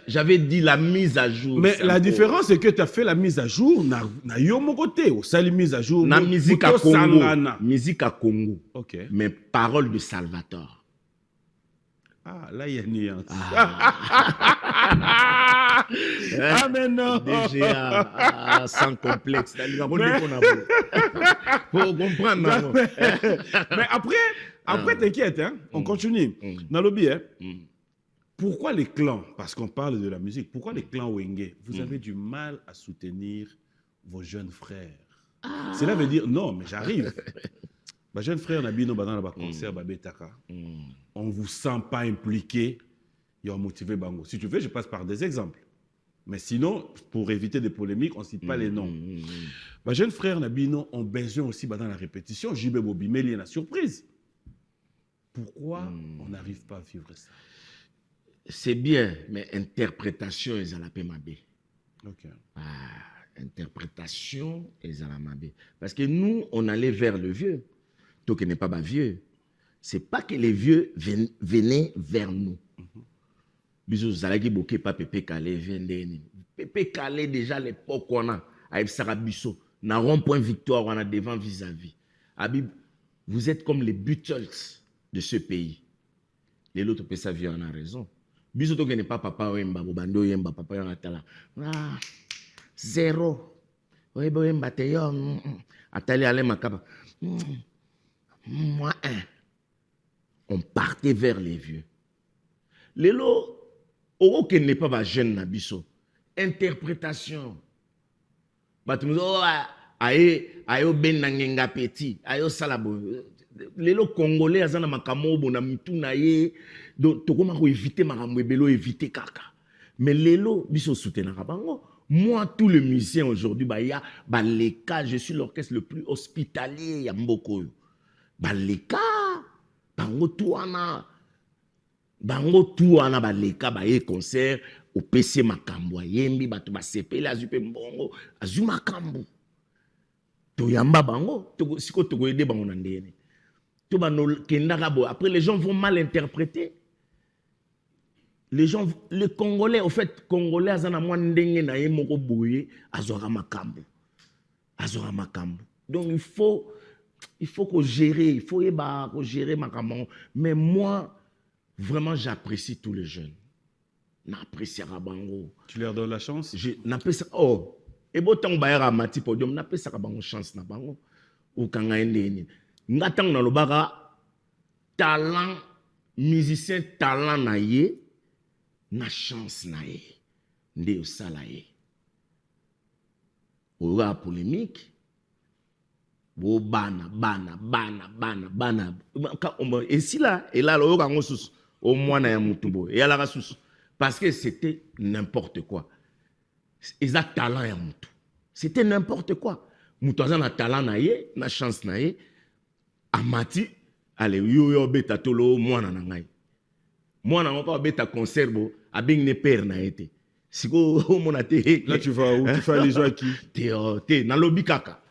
J'avais dit la mise à jour. Mais la différence, c'est que tu as fait la mise à jour, na yo mon côté, au sali mise à jour. Na musique à Congo. Musique à Congo. Ok. Mais paroles de Salvatore. Ah, là, il y a une nuance. Ah, mais non. DGA, sans complexe. Faut comprendre. Mais après t'inquiète, hein, on continue. Dans le biais, pourquoi les clans, parce qu'on parle de la musique, pourquoi les clans Wenge, vous avez du mal à soutenir vos jeunes frères? Cela veut dire, non, mais j'arrive. Ma jeune frère Nabino dans le concert Babetaka. On ne vous sent pas impliqué, ils ont motivé Bango. Si tu veux, je passe par des exemples. Mais sinon, pour éviter des polémiques, on ne cite pas les noms. Ma jeune frère Nabino ont besoin aussi dans la répétition. Jibé Bobimeli, la surprise. Pourquoi on n'arrive pas à vivre ça? C'est bien, mais interprétation est à la PMAB. Ok. Interprétation est à la PMAB. Parce que nous, on allait vers le vieux. Toi qui n'es pas vieux. C'est pas que les vieux venaient vers nous. Bisous, Zalagi Boké, pas Pépé Calais, Vendéni. Pépé Calais, déjà l'époque qu'on a, avec Sarah Bissot, n'a rond-point victoire, on a devant vis-à-vis. Habib, vous êtes comme les Beatles de ce pays. Les autres personnes viennent, on a raison. Bisous, toi qui n'es pas papa Wemba, Bobando Wemba, papa Wemba, zéro. Wemba Wemba, t'es yon. Atali Alé Makaba. Moi, on partait vers les vieux. Les lots, au qui n'est pas jeune Nabiso. Interprétation. Ayo ben nangenga petit, ayo salabo. Les lots congolais azana makamobo na mituna ye, donc to comment éviter makamwebelo éviter kaka. Mais les lots biso soutenaka bango. Moi, tous les musiciens aujourd'hui, les cas, je suis l'orchestre le plus hospitalier ya mboko. Baleka bango tuana baleka baye concert au PC makambo yembi batu basepeli azupe mbongo azu makambo to yamba bango to siko to aider bango na ndene to bano kendaka bo. Après les gens vont mal interpréter. Les Congolais, au fait, Congolais azana mwa ndenge na ye moko boye azora makambo. Donc il faut qu'on gère, il faut qu'on gère makambo. Mais moi, vraiment, j'apprécie tous les jeunes. N'apprécie Rabango. Tu leur donnes la chance? N'apprécie. Oh, et bon temps bayara mati podium, n'apprécie Rabango chance na bango. Ou kanga ndeni. Ngatang na lobara talent musicien talent na ye na chance na ye. Nde osala ye. Oura polémique. Bana. Et si là, et là, le Au moins, na mutubo. Et à la rassous. Parce que c'était n'importe quoi. Ils ont talent ya mutu. C'était n'importe quoi. Mutu a talent na ye, na chance na ye. Amati, allez, yo beta tolo, moi na ngai. Moi na encore beta conservo, abing ne père na été. Siko monate. Là tu vas où? Tu fais allusion à qui? Te na lobi kaka.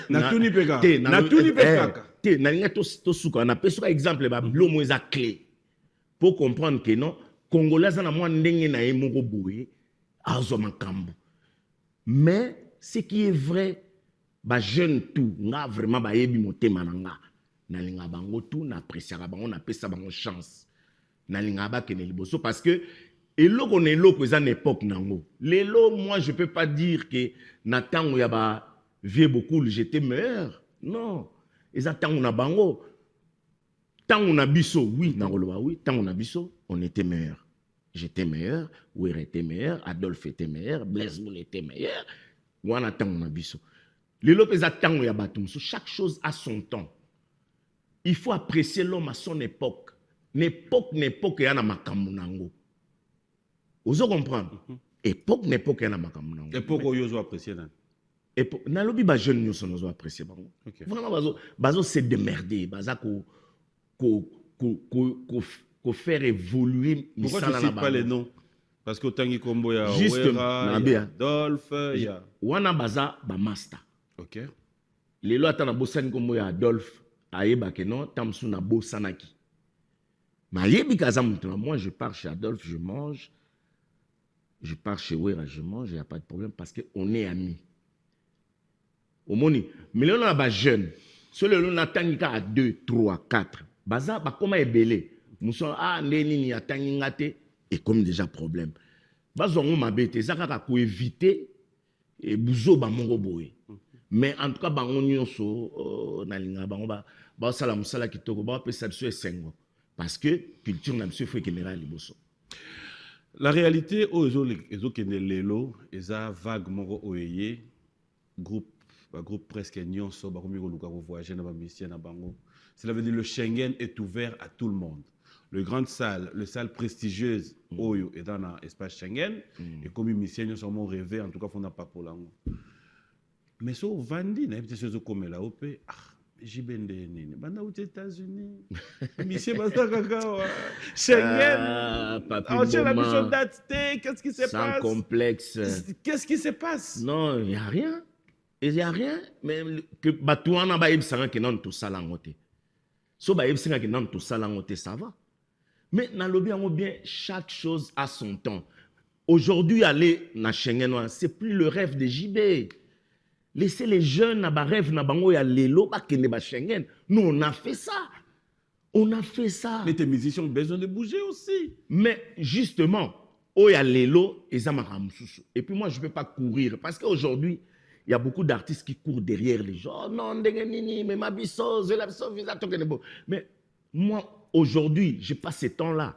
Na tuni peka. Na tuni peka. Te na linga to suka na pesuka exemple ba blomo eza clé. Pour comprendre que non, Congolais na moi ndenge na ye moko boye, azo makambo. Mais ce qui est vrai, ba jeune tout, nga vraiment ba yebi motema na nga. Na linga bango tout, na apprécier bango, na pesa bango chance. Na linga ba kene liboso parce que eloko na eloko eza na époque nango. Lelo moi je peux pas dire que na tango ya ba vieux beaucoup j'étais meilleur. Non, eza tango na bango. Tango na biso, oui, na roloba oui, tango na biso, on était meilleur. J'étais meilleur, Ouir était meilleur, Adolphe était meilleur, Blaise Moul était meilleur. Wana tango na biso. Lelo pesa tango ya batumso, chaque chose a son temps. Il faut apprécier l'homme à son époque. N'époque ya na makambo nango. Ozo comprendre? Époque ya na makambo nango. Époque où yozo apprécier nan. Na lobi ba jeune nyo son ozo apprécier bango. Vraiment bazo se démerder, baza ko faire évoluer. Pourquoi tu ne cites pas les noms? Parce que Tangi Kombo, il y a Ouera, il y a Adolphe, il y a... Wana baza ba master. Ok. Les lois na bosani Kombo ya Adolphe, ayeba ke non, tamsu na bosanaki. Ma yebi kaza mutuna, moi je pars chez Adolphe, je mange. Je pars chez Ouera, je mange, il n'y a pas de problème parce qu'on est amis. Au moni, mais là on a ba jeune. Celui là on a tangika à 2, 3, 4. Baza ba comment ebele. Muso ndeni ni atangi ngate et comme déjà problème. Bazo ngo mabete zakaka ko éviter et buzo ba mongo boye. Mais en tout cas bango nyonso na linga bango ba sala musala kitoko ba pesa biso esengo parce que culture na biso faut général liboso. La réalité aux kene lelo eza vague moko oyeye groupe presque nyonso ba komi ko luka ko voyager na ba mission na bango. Cela veut dire le Schengen est ouvert à tout le monde. Le grande salle, le salle prestigieuse, Oyo, est dans l'espace Schengen. Et comme une mission, nous sommes rêvés, en tout cas, on n'a pas pour l'angle. Mais ça, Vandi, il y a des choses comme la OP. Ah, j'ai bien des banda aux États-Unis. Mission, basta kaka. Schengen. Qu'est-ce qui se passe? Sans complexe. Qu'est-ce qui se passe? Non, il n'y a rien. Il n'y a rien. Mais que Batouana ba ibsanga ke non tout ça langote. So ba ibsanga ke non tout ça langote, ça va. Mais dans le bien, chaque chose a son temps. Aujourd'hui, aller dans Schengen, c'est plus le rêve de JB. Laissez les jeunes à rêve na bango ya lelo ba kende ba Schengen. Nous on a fait ça. On a fait ça. Mais tes musiciens ont besoin de bouger aussi. Mais justement, oh ya lelo et ça et puis moi je peux pas courir parce qu'aujourd'hui il y a beaucoup d'artistes qui courent derrière les gens. Oh non, mais ma bisso, mais moi aujourd'hui, je n'ai pas ce temps-là.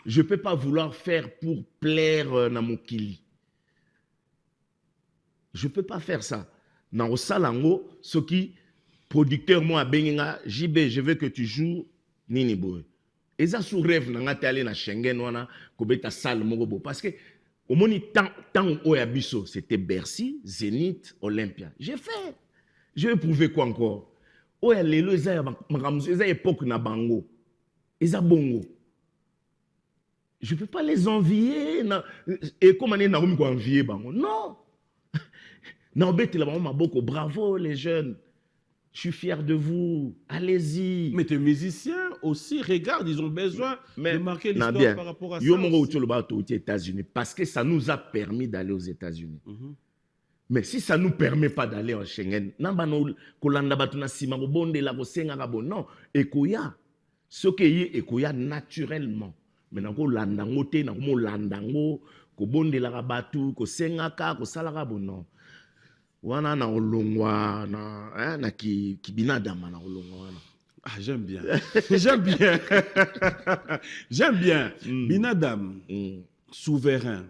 Je ne peux pas vouloir faire pour plaire na mokili. Je ne peux pas faire ça. Dans le salango, ce qui, producteur, moi, benga, JB, je veux que tu joues Nini Boy. Et ça, sous rêve, n'a pas allé na Schengen, wana, kobeta salle morobo. Parce que, au moins, tant où Abisso, c'était Bercy, Zénith, Olympia. J'ai fait. Je vais prouver quoi encore? Oh, il y a époque na bango. Ils ont bongo. Je ne peux pas les envier. Et comment on a envier bango? Non. Bravo les jeunes. Je suis fier de vous. Allez-y. Mais tes musiciens aussi, regarde, ils ont besoin de marquer l'histoire par rapport à ça. Aux États-Unis parce que ça nous a permis d'aller aux États-Unis. Mais si ça ne nous permet pas d'aller en Schengen, non. Ce qui est ekoya naturellement. Mais on landango te, on landango, ko bonde la rabatu, ko sengaka, ko salara bono. Wana na olongwa na ki binadama na olongwa wana. Ah, j'aime bien. J'aime bien. J'aime bien. Binadam, souverain.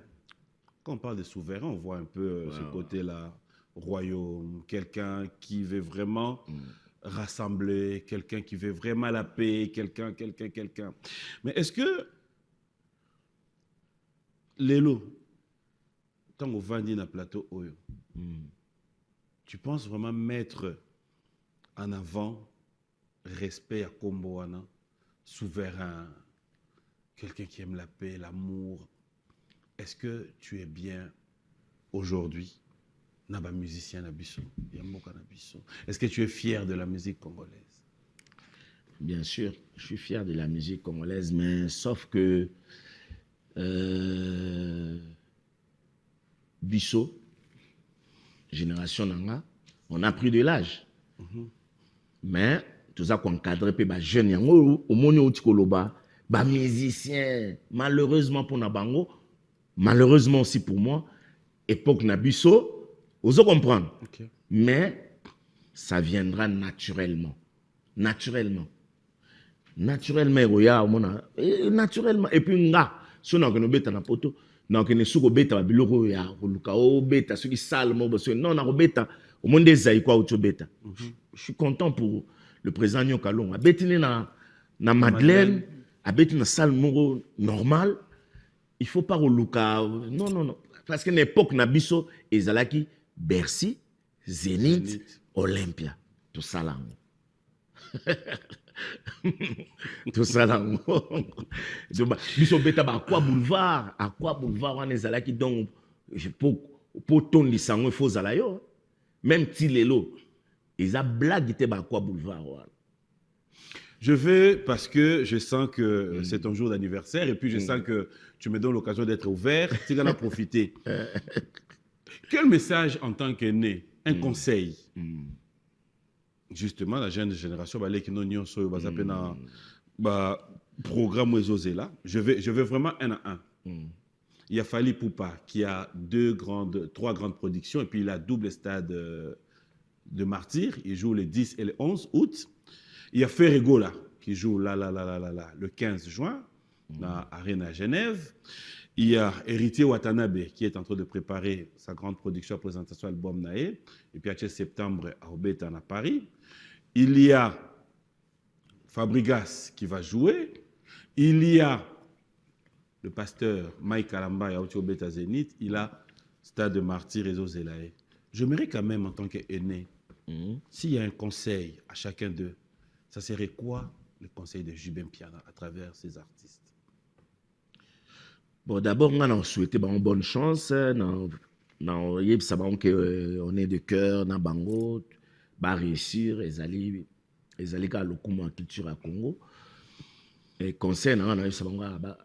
Quand on parle de souverain, on voit un peu ce côté-là, royaume, quelqu'un qui veut vraiment rassemblé, quelqu'un qui veut vraiment la paix, quelqu'un. Mais est-ce que Lelo, quand on va dans le plateau Oyo, tu penses vraiment mettre en avant respect à Komboana, souverain, quelqu'un qui aime la paix, l'amour? Est-ce que tu es bien aujourd'hui? Naba musicien Nabiso, Yamoka Nabiso. Est-ce que tu es fier de la musique congolaise? Bien sûr, je suis fier de la musique congolaise, mais sauf que Bisso, génération Nanga, on a pris de l'âge. Mais tout ça qu'on cadre pe ba jeune yango au moni otikoloba ba musicien malheureusement pour Nabango, malheureusement aussi pour moi, époque Nabiso, vous comprendre. Okay. Mais ça viendra naturellement. Naturellement. Naturellement, naturellement. Et puis, nga, si on a un bêta na poto, on a un souko bêta, ba biloko ya, luka o bêta, ceux qui salent, non, on a un bêta, au monde des aïkwa ou bêta. Je suis content pour le président Nyokalon. A bêtine na Madeleine, a bêtine na salle moro normal. Il faut pas au luka. Non. Parce qu'à l'époque, Nabiso, Ezalaki, Bercy, Zénith, Olympia. Tout ça là. Tout ça là. Biso beta ba quoi boulevard, on est Ezalaki donc pour ton lisango il faut zalayo. Même Tilelo, ils a blague te ba quoi boulevard. Je vais parce que je sens que c'est ton jour d'anniversaire et puis je sens que tu me donnes l'occasion d'être ouvert. Tu en as profité. Quel message en tant qu'aîné, un conseil? Justement, la jeune génération, qui n'ont pas programme là. Je vais vraiment un à un. Il y a Fali Poupa qui a trois grandes productions et puis il a double stade de Martyr. Il joue le 10 et le 11 août. Il y a Ferregola qui joue le 15 juin dans l'Arène à Genève. Il y a Héritier Watanabe qui est en train de préparer sa grande production, présentation album Nae. Et puis à septembre à Obétan à Paris. Il y a Fabregas qui va jouer. Il y a le pasteur Mike Kalamba à Obéta Zénith. Il a Stade de Martyr et Zozelae. J'aimerais quand même en tant qu'aîné, s'il y a un conseil à chacun d'eux, ça serait quoi le conseil de Jubin Piana à travers ces artistes? Bon, d'abord, on a souhaité une bonne chance. On est de cœur, dans Bango, va réussir, les alliés à l'Okuma culture à Congo. Et conseil, on a eu ça,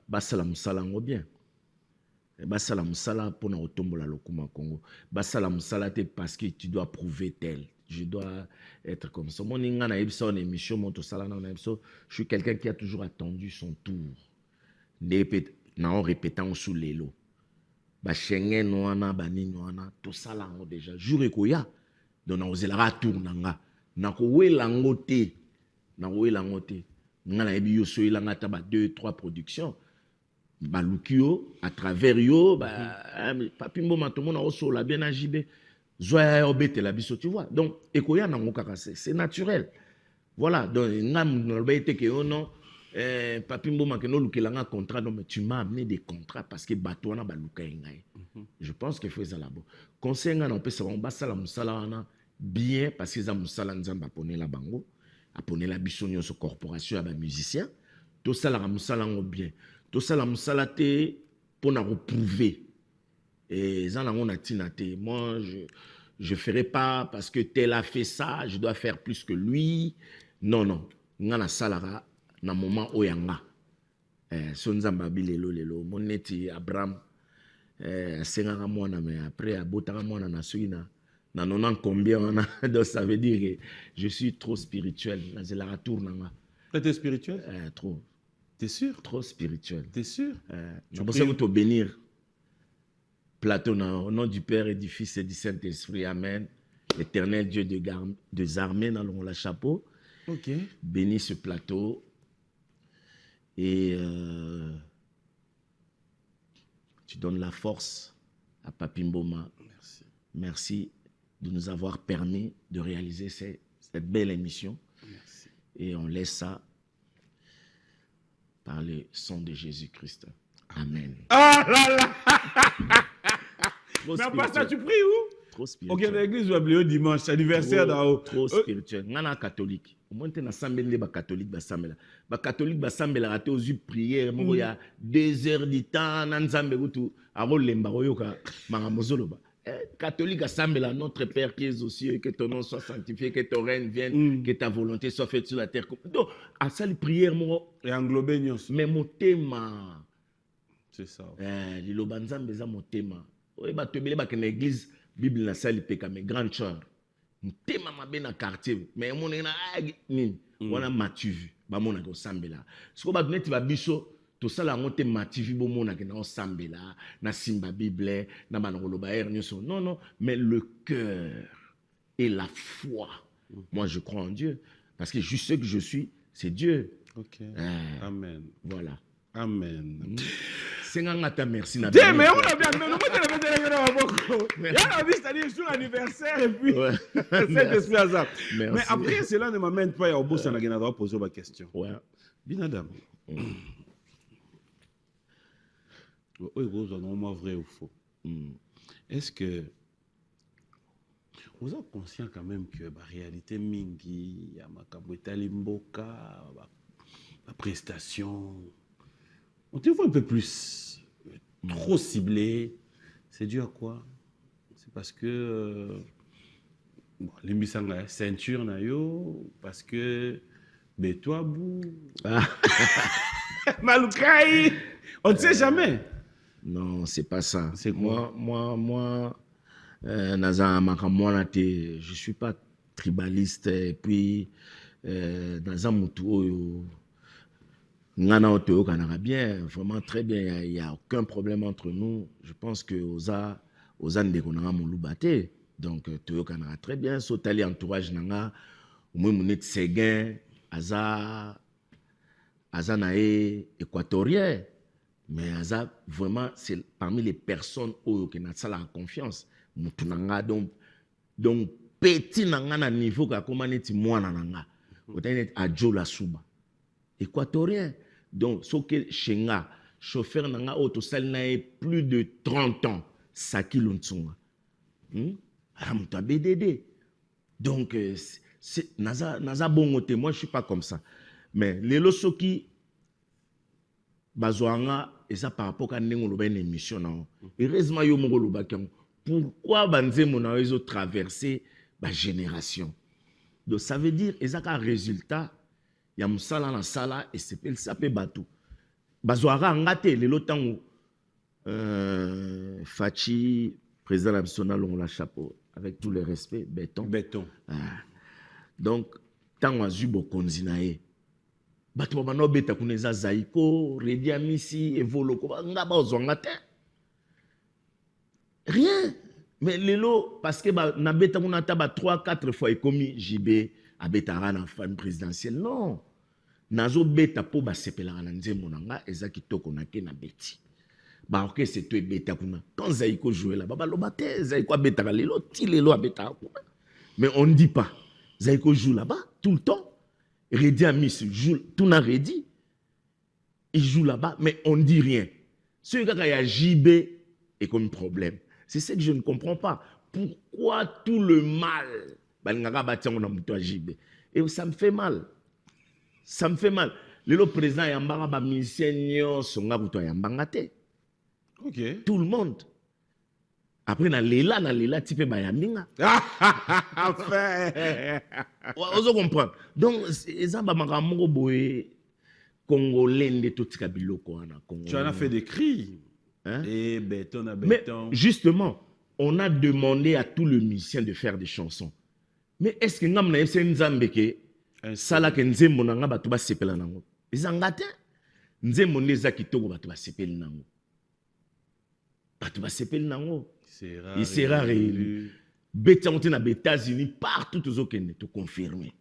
Bassalam Salango bien. Bassalam Sala pour nous retomber à l'Okuma Congo. Bassalam Sala, parce que tu dois prouver tel. Je dois être comme ça. Mon inga na émission, émission, je suis quelqu'un qui a toujours attendu son tour. En répétant sous les lots. Schengen, tout ça là déjà. Jure koya. Donc on a la tour nanga. Na ko langote. Na ko langote. Ngana ebi yo so ilanga taba 2-3 productions. Balukio à travers yo papimbo matomo na oso la bien ajibe. Zoya obete la biso, tu vois. Donc ekoya nango kaka c'est naturel. Voilà, donc ngam no bete ke ono papimbo makeno lukelanga contrat, non mais tu m'as amené des contrats parce que batouana baluka ngai. Je pense qu'il faut ça là-bas. Conseil ngana on peut savoir basala musala wana bien parce que za musala nzamba poner la bango, a poner la biso nyonso corporation ba musicien, tout ça la musala ngo bien. Tout ça la musala te pour na reprouver. Et ça on a tinate. Moi je ferai pas parce que tel a fait ça, je dois faire plus que lui. Non, ngana salara na moment oyanga sonzamba bilelo moneti Abraham sengaka mwana mais après abotaka mwana na suina na 90 combien donc ça veut dire que je suis trop spirituel na zela retour nanga. T'es spirituel? Trop. T'es sûr? Trop spirituel. T'es sûr? Tu penses que tu bénir Platon au nom du Père et du Fils et du Saint-Esprit. Amen. L'éternel Dieu des armées dans le chapeau. Ok. Bénis ce plateau. Et tu donnes la force à Papi Mboma. Merci. Merci de nous avoir permis de réaliser cette belle émission. Merci. Et on laisse ça par le sang de Jésus-Christ. Amen. Ah là là! Trop Mais à part ça, spirituel. tu pries où? Trop Ok, spirituel. l'église va oublier dimanche, anniversaire d'en haut. Trop spirituel. Ngana catholique. Au moins, tu es sambelé ba catholique ba sambela. Ba catholique ba sambela raté aux yeux prières. Moko ya 2 heures du temps. Nanzambe gutu. Aro lemba royoka. Maramozolo ba. Catholique a sambela notre Père qui est aux cieux, que ton nom soit sanctifié, que ton règne vienne, que ta volonté soit faite sur la terre. Donc, à ça les prières, moi. Et englobé nyos. Mais mon thème. C'est ça. Liloba nzambe eza motema. Oyeba tobele ba ke na église Bible na sali peka mais grande chœur. Motema mabe na quartier mais mon na nini wana matuvu ba mona ko sambela. Siko ba doneti ba biso to sala ngote matuvu bo mona ke na sambela na simba Bible na ba ngoloba nyonso. Non non, mais le cœur et la foi. Moi je crois en Dieu parce que juste ce que je suis, c'est Dieu. Ok. Amen. Voilà. Amen. Sengangata merci na Tiens, mais on a bien, mais nous il y a c'est-à-dire sur l'anniversaire et puis c'est esprit à ça. Merci. Mais après, cela ne m'amène pas au bout, ça n'a rien à voir poser ma question. Ouais. Binadam. Oui, vous en avez vrai ou faux. Est-ce que vous êtes conscient quand même que la réalité mingi, il y a ma limboka, la prestation, on te voit un peu plus trop ciblé. C'est dû à quoi? C'est parce que les misanga ceinture na yo, parce que Betouabou, Maloukaï, on ne sait jamais. Non, c'est pas ça. C'est quoi? Moi, Naza Makamwana, je suis pas tribaliste. Et puis, Naza Moutou, Ngana Oteo Kanara bien, vraiment très bien. Il n'y a aucun problème entre nous. Je pense que Oza Ndekonara Mouloubate. Donc, Teo Kanara très bien. Sotali entourage Nanga, Oumounet Seguin, Azanae équatorien. Mais Aza, vraiment, c'est parmi les personnes qui ont la confiance. Moutounanga, donc petit nanga na niveau ka komaneti mwana nanga. Otanet adjo la suba. Équatorien. Donc, ce que Shenga, chauffeur nanga auto salinae plus de 30 ans, Saki Luntsunga. Aramuta BDD. Donc, naza bongote, moi je suis pas comme ça. Mais les losoki bazwanga et ça par rapport à une émission non. Heureusement yo moko lobaki pourquoi banzemo na ezo traverser ba génération. Donc ça veut dire et ça un résultat ya musala na sala et c'est ça peut batou. Bazwanga ngate le lotango Fachi président national on la chapeau avec tout le respect béton. Donc tant azubo konzinae bato bano beta kuneza zaiko redia misi evoloko ngaba ozonga te rien mais lelo parce que na beta kuna ta ba 3-4 fois ekomi JB abetara na famille présidentielle non nazo beta po ba sepelaka na nzembo nanga ezaki toko na ke na beti ba ok c'est toi beta kuna quand zaiko jouer là baba loba te zaiko abetaka lelo ti lelo abetaka kuna mais on ne dit pas zaiko joue là-bas tout le temps. Redi Amis joue, tout n'a Redi. Il joue là-bas, mais on ne dit rien. Ce gars qui a JB est comme problème. C'est ce que je ne comprends pas. Pourquoi tout le mal et ça me fait mal. Ça me fait mal. Le président Yambara ba musicien songa buto Yambanga te. OK. Tout le monde. Après na lela type ba yaminga. Enfin. Vous comprenez. Donc ça ba makamoko boye congolais de tout biloko na Congo. Tu en as fait des cris. Hein? Et béton à béton. Mais justement, on a demandé à tous les musiciens de faire des chansons. Mais est-ce que ngam na yese nzambe ke sala ke nzembo na nga batu ba sepela nango. Ezangate nzembo neza kitoko batu ba sepela nango. Batu ba sepela nango. Il sera réélu. Beta monté na États-Unis partout aux okende to confirmer.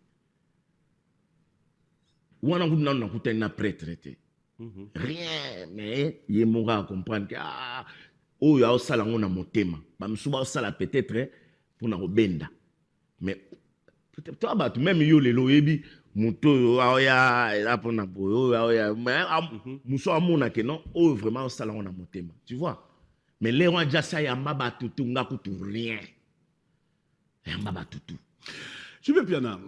Wana nguna na kuta na prêtre. Rien mais il mourra à comprendre que oh ya osala ngona motema. Ba msuba osala peut-être pour na robenda. Mais Toi, bah, même yo les loyebi, moto, aoya, là pour na boyo, aoya, mais muso amona que non, oh vraiment ça là on a motema, tu vois. Mais les rois déjà ça yamba batutu ngakutu rien, yamba batutu. JB Piana,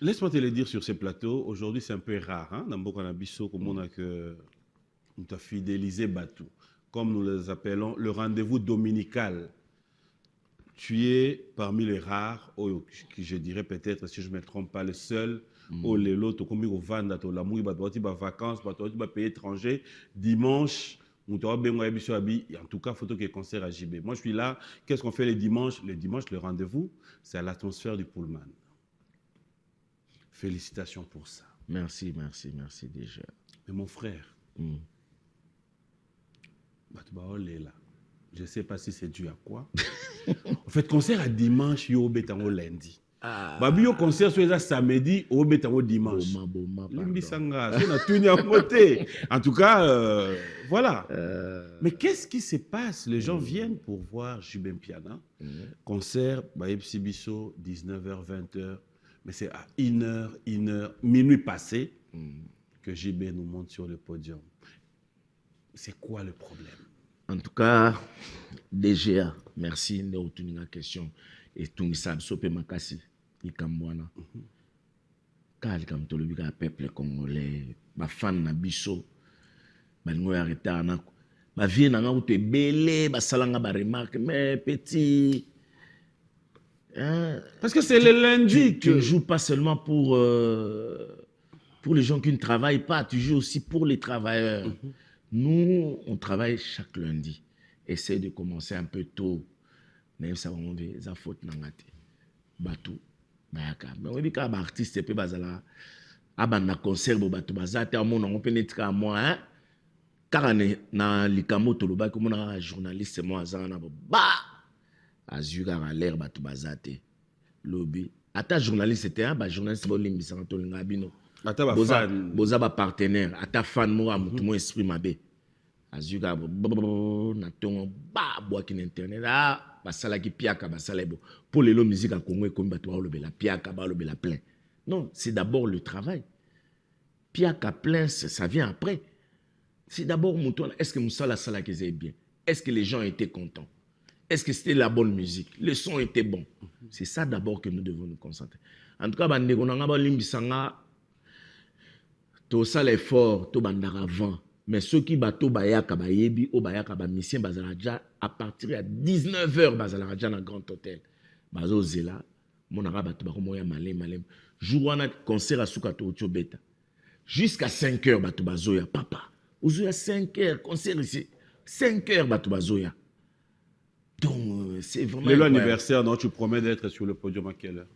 laisse-moi te le dire sur ces plateaux. Aujourd'hui, c'est un peu rare, hein, dans beaucoup de comme on a que on t'a fidélisé Batou, comme nous les appelons, le rendez-vous dominical. Tu es parmi les rares, qui je dirais peut-être, si je ne me trompe pas, le seul, au Lelo, tu comme au Vanda, tu as des vacances, tu as des pays étrangers, dimanche, en tout cas, photo qui est concert à JB. Moi, je suis là. Qu'est-ce qu'on fait les dimanches? Le dimanche, le rendez-vous, c'est à l'atmosphère du Pullman. Félicitations pour ça. Merci déjà. Mais mon frère, là. Je ne sais pas si c'est dû à quoi. En fait, concert à dimanche, yo betango lundi. Babi yo concert soit samedi, au betango dimanche. Limbisanga, c'est notre tunia côté. En tout cas, voilà. Mais qu'est-ce qui se passe? Les gens viennent pour voir JB Piana. Concert, Baïbsi Bisso, 19h, 20h. Mais c'est à 1h, minuit passé, que JB nous monte sur le podium. C'est quoi le problème? En tout cas, DGA, merci de retenir la question. Et tout le monde sope makasi, ikambwana. Car comme tout le peuple congolais, ma fan na biso, ba ngo arrêter na, ba vie na nga te belé, ba salanga ba remarque, mais petit. Hein, parce que c'est le lundi. Tu ne joues pas seulement pour les gens qui ne travaillent pas, tu joues aussi pour les travailleurs. Nous, on travaille chaque lundi. Essaye de commencer un peu tôt. Mais ça va enlever la faute nangate. Batou, bayaka. Mais on dit qu'un artiste peut bazala, abana concert bo batou bazate amona on peut n'être à moi hein. Car na likamo toloba comme on journaliste moi azana ba azuga à l'air batou bazate. Lobby. Ata journaliste c'était un journaliste bon limbisa to lingabino. Boza ba partenaire ata fan mo amutu mo esprit mabe azuga na tongo ba boa ki internet ba sala ki piaka ba sala bo pour les musique en Congo comme bato ba lobela piaka ba lobela plein. Non, c'est d'abord le travail. Piaka plein ça vient après. C'est d'abord mouton est-ce que musala sala ki c'est bien? Est-ce que les gens étaient contents? Est-ce que c'était la bonne musique? Le son était bon. C'est ça d'abord que nous devons nous concentrer. En tout cas bande ko nga ba limbisanga tout ça l'effort tout bandar avant mais ceux qui bateau bayaka bayebi au bayaka ba mission bazalaja à partir à 19h bazalaja dans grand hôtel bazo zela monaka bato ba komoya malem jour wana concert à sukato beta jusqu'à 5h bato bazoya papa ozoya 5h concert ici 5h bato bazoya donc c'est vraiment l'anniversaire non tu promets d'être sur le podium à quelle heure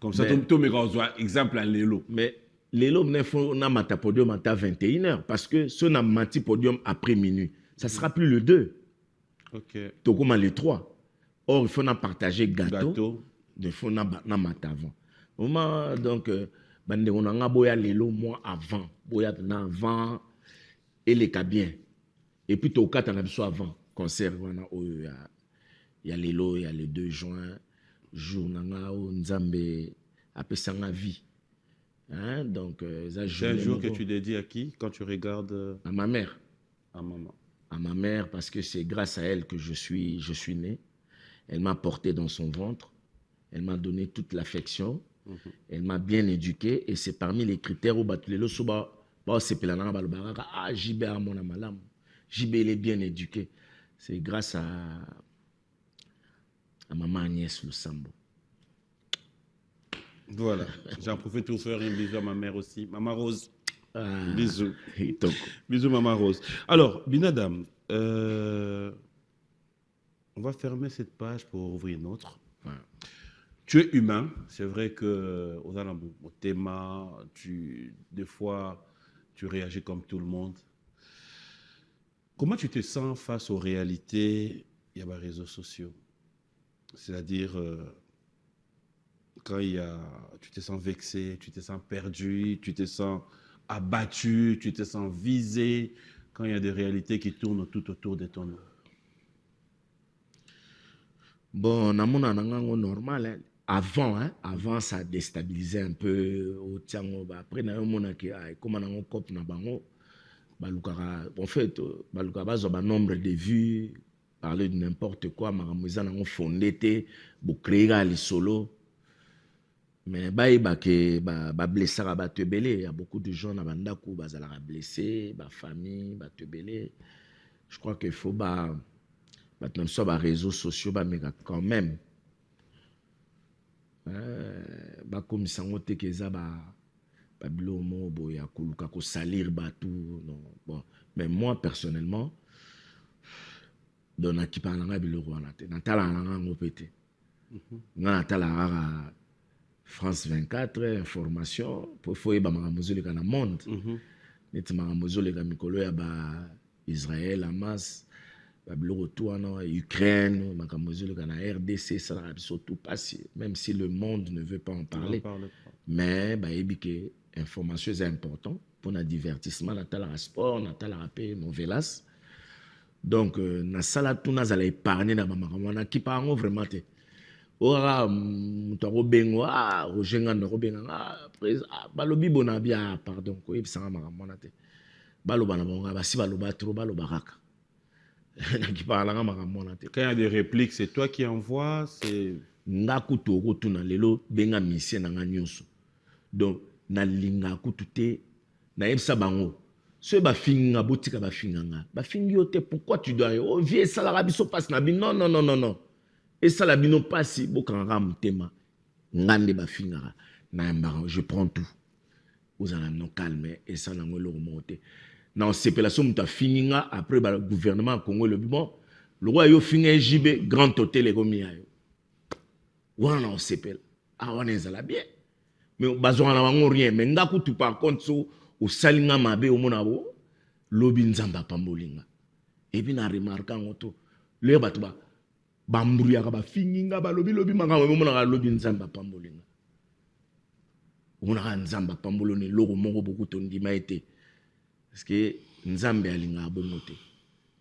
comme ça tout mes grands exemple à l'élo mais l'élo n'a mata podium à 21h parce que ce n'a mati podium après minuit. Ça sera plus le 2. OK. Donc comme le 3. Or il faut en partager gâteau. Il faut na mata avant. Moment donc bande on a boya l'élo mois avant, boya na avant et les cabien. Et puis to kata na biso avant concert wana il y a l'élo, il y a le 2 juin jour nanga o nzambe apesanga vie. Hein, donc, c'est un jour que tu dédies à qui quand tu regardes à ma mère. À maman. À ma mère parce que c'est grâce à elle que je suis né. Elle m'a porté dans son ventre. Elle m'a donné toute l'affection. Elle m'a bien éduqué et c'est parmi les critères où Batulelo Soba JB JB il est bien éduqué. C'est grâce à maman Agnès Lusambo. Voilà, j'en profite pour faire un bisou à ma mère aussi. Maman Rose, bisous. Bisous Maman Rose. Alors, Binadam, on va fermer cette page pour ouvrir une autre. Ouais. Tu es humain, c'est vrai que au thème, des fois, tu réagis comme tout le monde. Comment tu te sens face aux réalités? Il y a les réseaux sociaux. C'est-à-dire... quand tu te sens vexé, tu te sens perdu, tu te sens abattu, tu te sens visé, quand il y a des réalités qui tournent tout autour de ton... Bon, on a normal. avant ça déstabilisait un peu au tiango. Après, na mona ki comment na on cop na bango. En fait, un nombre de vues, parler de n'importe quoi, maramouza na on fondé pour créer les solo. Mais blessé à il y a beaucoup de gens na bandaku bazala blessé, famille, belé. Je crois qu'il faut maintenant sur les réseaux sociaux mais quand même comme ça on te keza bilomo boya kuluka ko salir batou non bon mais moi personnellement dona ki parlanga biloko wana te natala nga ngopete nga natala France 24 information pour faut ba makamuzuli kana monde neti makamuzuli ka mikolo ya ba Israël Hamas ba biloko tout wana Ukraine makamuzuli kana RDC ça la surtout passé même si le monde ne veut pas en parler mais ba ebike information est important pour le divertissement, le sport, le paix, novelas. Donc, na sala tout na zala épargner na maman qui parle vraiment te. Ora mutaro bengo rojenga no benga balobi bonabia pardon ko ebisanga maman te. Baloba na bonga basi baloba trop baloba raka. Na qui parle na maman te. Quand il y a des répliques, c'est toi qui envoies, c'est ngaku to rotuna lelo benga mission na nyonso. Donc na linga kutute na yebsa bango ce ba finga botika ba finganga ba fingi yote pourquoi tu dois vie ça la biso passe na bi non et ça la bino passe bokanga mutema ngande ba finga na mbara je prends tout vous allez non calmer et ça na ngolo monter na on sépélation muta finga après le gouvernement Congo le bon le roi yo finga JB grand hôtel et komi ayo wana on sépèle wana ezala bien mais bazonga na bango rien mais ngaku tu par contre so au salinga mabe au monabo lobi nzamba pambolinga et puis na remarquant auto le batuba bambruya ka ba finginga ba lobi manga mona lobi nzamba pambolinga on nzamba pambolone loko moko beaucoup tondi maité parce que nzambe alinga bongote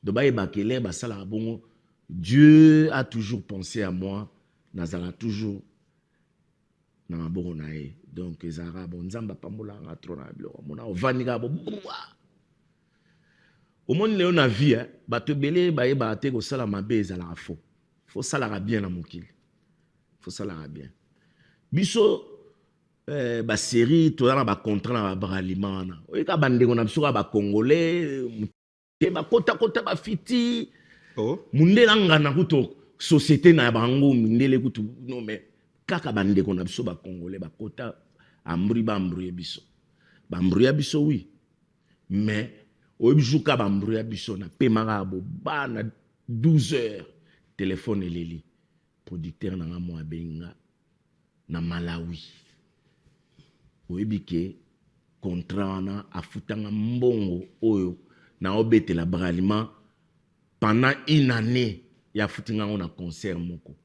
do ba ebakele ba sala bongo Dieu a toujours pensé à moi nazala toujours na maboko na ye donc ezara bon nzamba pambola nga trop na biloko mona ovanika bo au monde leo na vie bato belé ba yeba te ko sala mabe ezala faux faut sala bien na mokili faut sala bien biso ba série to na ba contrat na ba braliment na o ka bandeko na biso ba congolais ba kota ba fiti mundela ngana kuto société na bango mindele kutu no mais kaka bandeko na biso ba congolais ba kota ambri biso oui mais obijuka bambruya biso na pemaka bo bana 12 heures téléphone eleli producteur na mo abenga na Malawi oebike contrat na afutanga mbongo oyo na obetela braliment pendant une année ya futinga on a concert moko.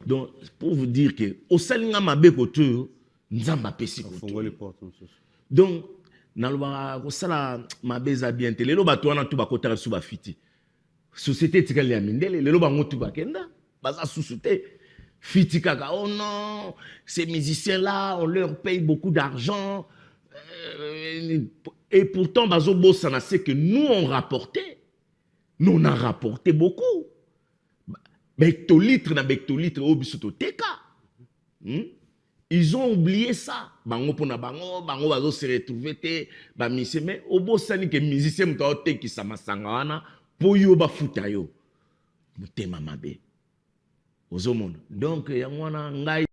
Donc pour vous dire que au salinga mabe koto nzamba pesi koto les portes. donc naloba ko sala mabe za bien te lelo bato wana tu bakota su ba fiti société tikali ya mindele lelo bango tu bakenda baza susute fiti kaka oh non ces musiciens là on leur paye beaucoup d'argent et pourtant bazo bossa c'est que nous on rapportait nous on a rapporté beaucoup bectolitre na bectolitre obisoto teka ils ont oublié ça bango pona bango bazo se retrouver te ba musicien mais obosani ke musicien mto te ki sama sanga wana po yo ba futa yo mutema mabe ozomona donc yangwana ngai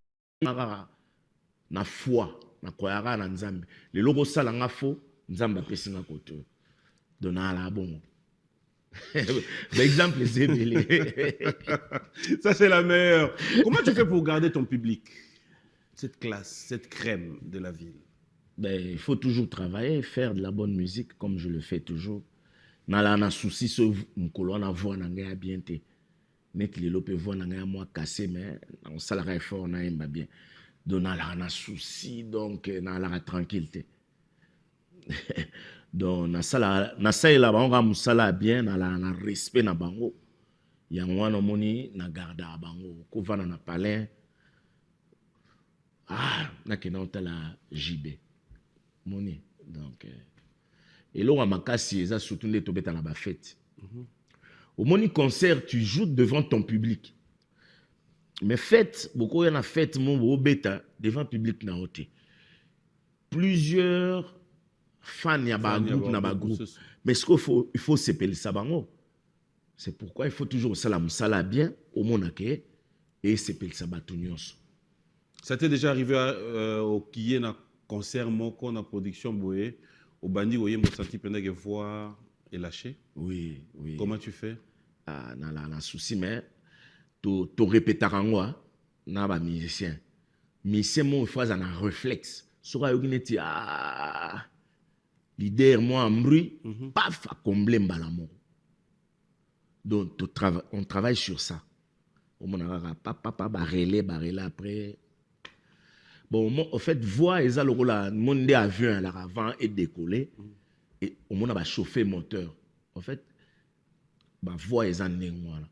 na foi na koyaka na nzambe lelo ko sala nga fo nzamba pesinga koto donala bongo. L'exemple c'est ça c'est la meilleure. Comment tu fais pour garder ton public, cette classe, cette crème de la ville? Ben, il faut toujours travailler, faire de la bonne musique comme je le fais toujours. Na souci ce mkolo na voix na ngaya bien te. Net lelo pe voix na ngaya moi cassé mais on salaire fort na yemba bien. Donc na souci donc na la tranquillité. Donc na sala bango musala bien na respect na bango ya mwana moni na garda bango ko vana na palais Ah, nakena otala JB. Moni. Donc, et là, on m'a ça surtout les tobeta na ba fête. Au moni concert, tu joues devant ton public. Mais fête, beaucoup y en a fête, mon bêta devant public na hoté. Plusieurs fans y a ba groupe na ba groupe. Mais ce qu'il faut, il faut s'épeler ça bango. C'est pourquoi il faut toujours ça bien au monake et s'épeler ça batunios. Ça t'est déjà arrivé au Kiye na concert moko na production boye au bandi voyez mon senti pendant que voix est lâché. Oui. Comment tu fais? Ah, na souci mais to répéter en moi na ba musicien. Musicien mon fois en un réflexe. Sora yogineti leader moi en bruit, paf à combler mbalamo. Donc on travaille sur ça. Au monara papa barrelé après. Bon, en fait, voix et ça, le monde avion là avant et décoller et au monde va chauffer moteur. En fait, voix et ça moi là.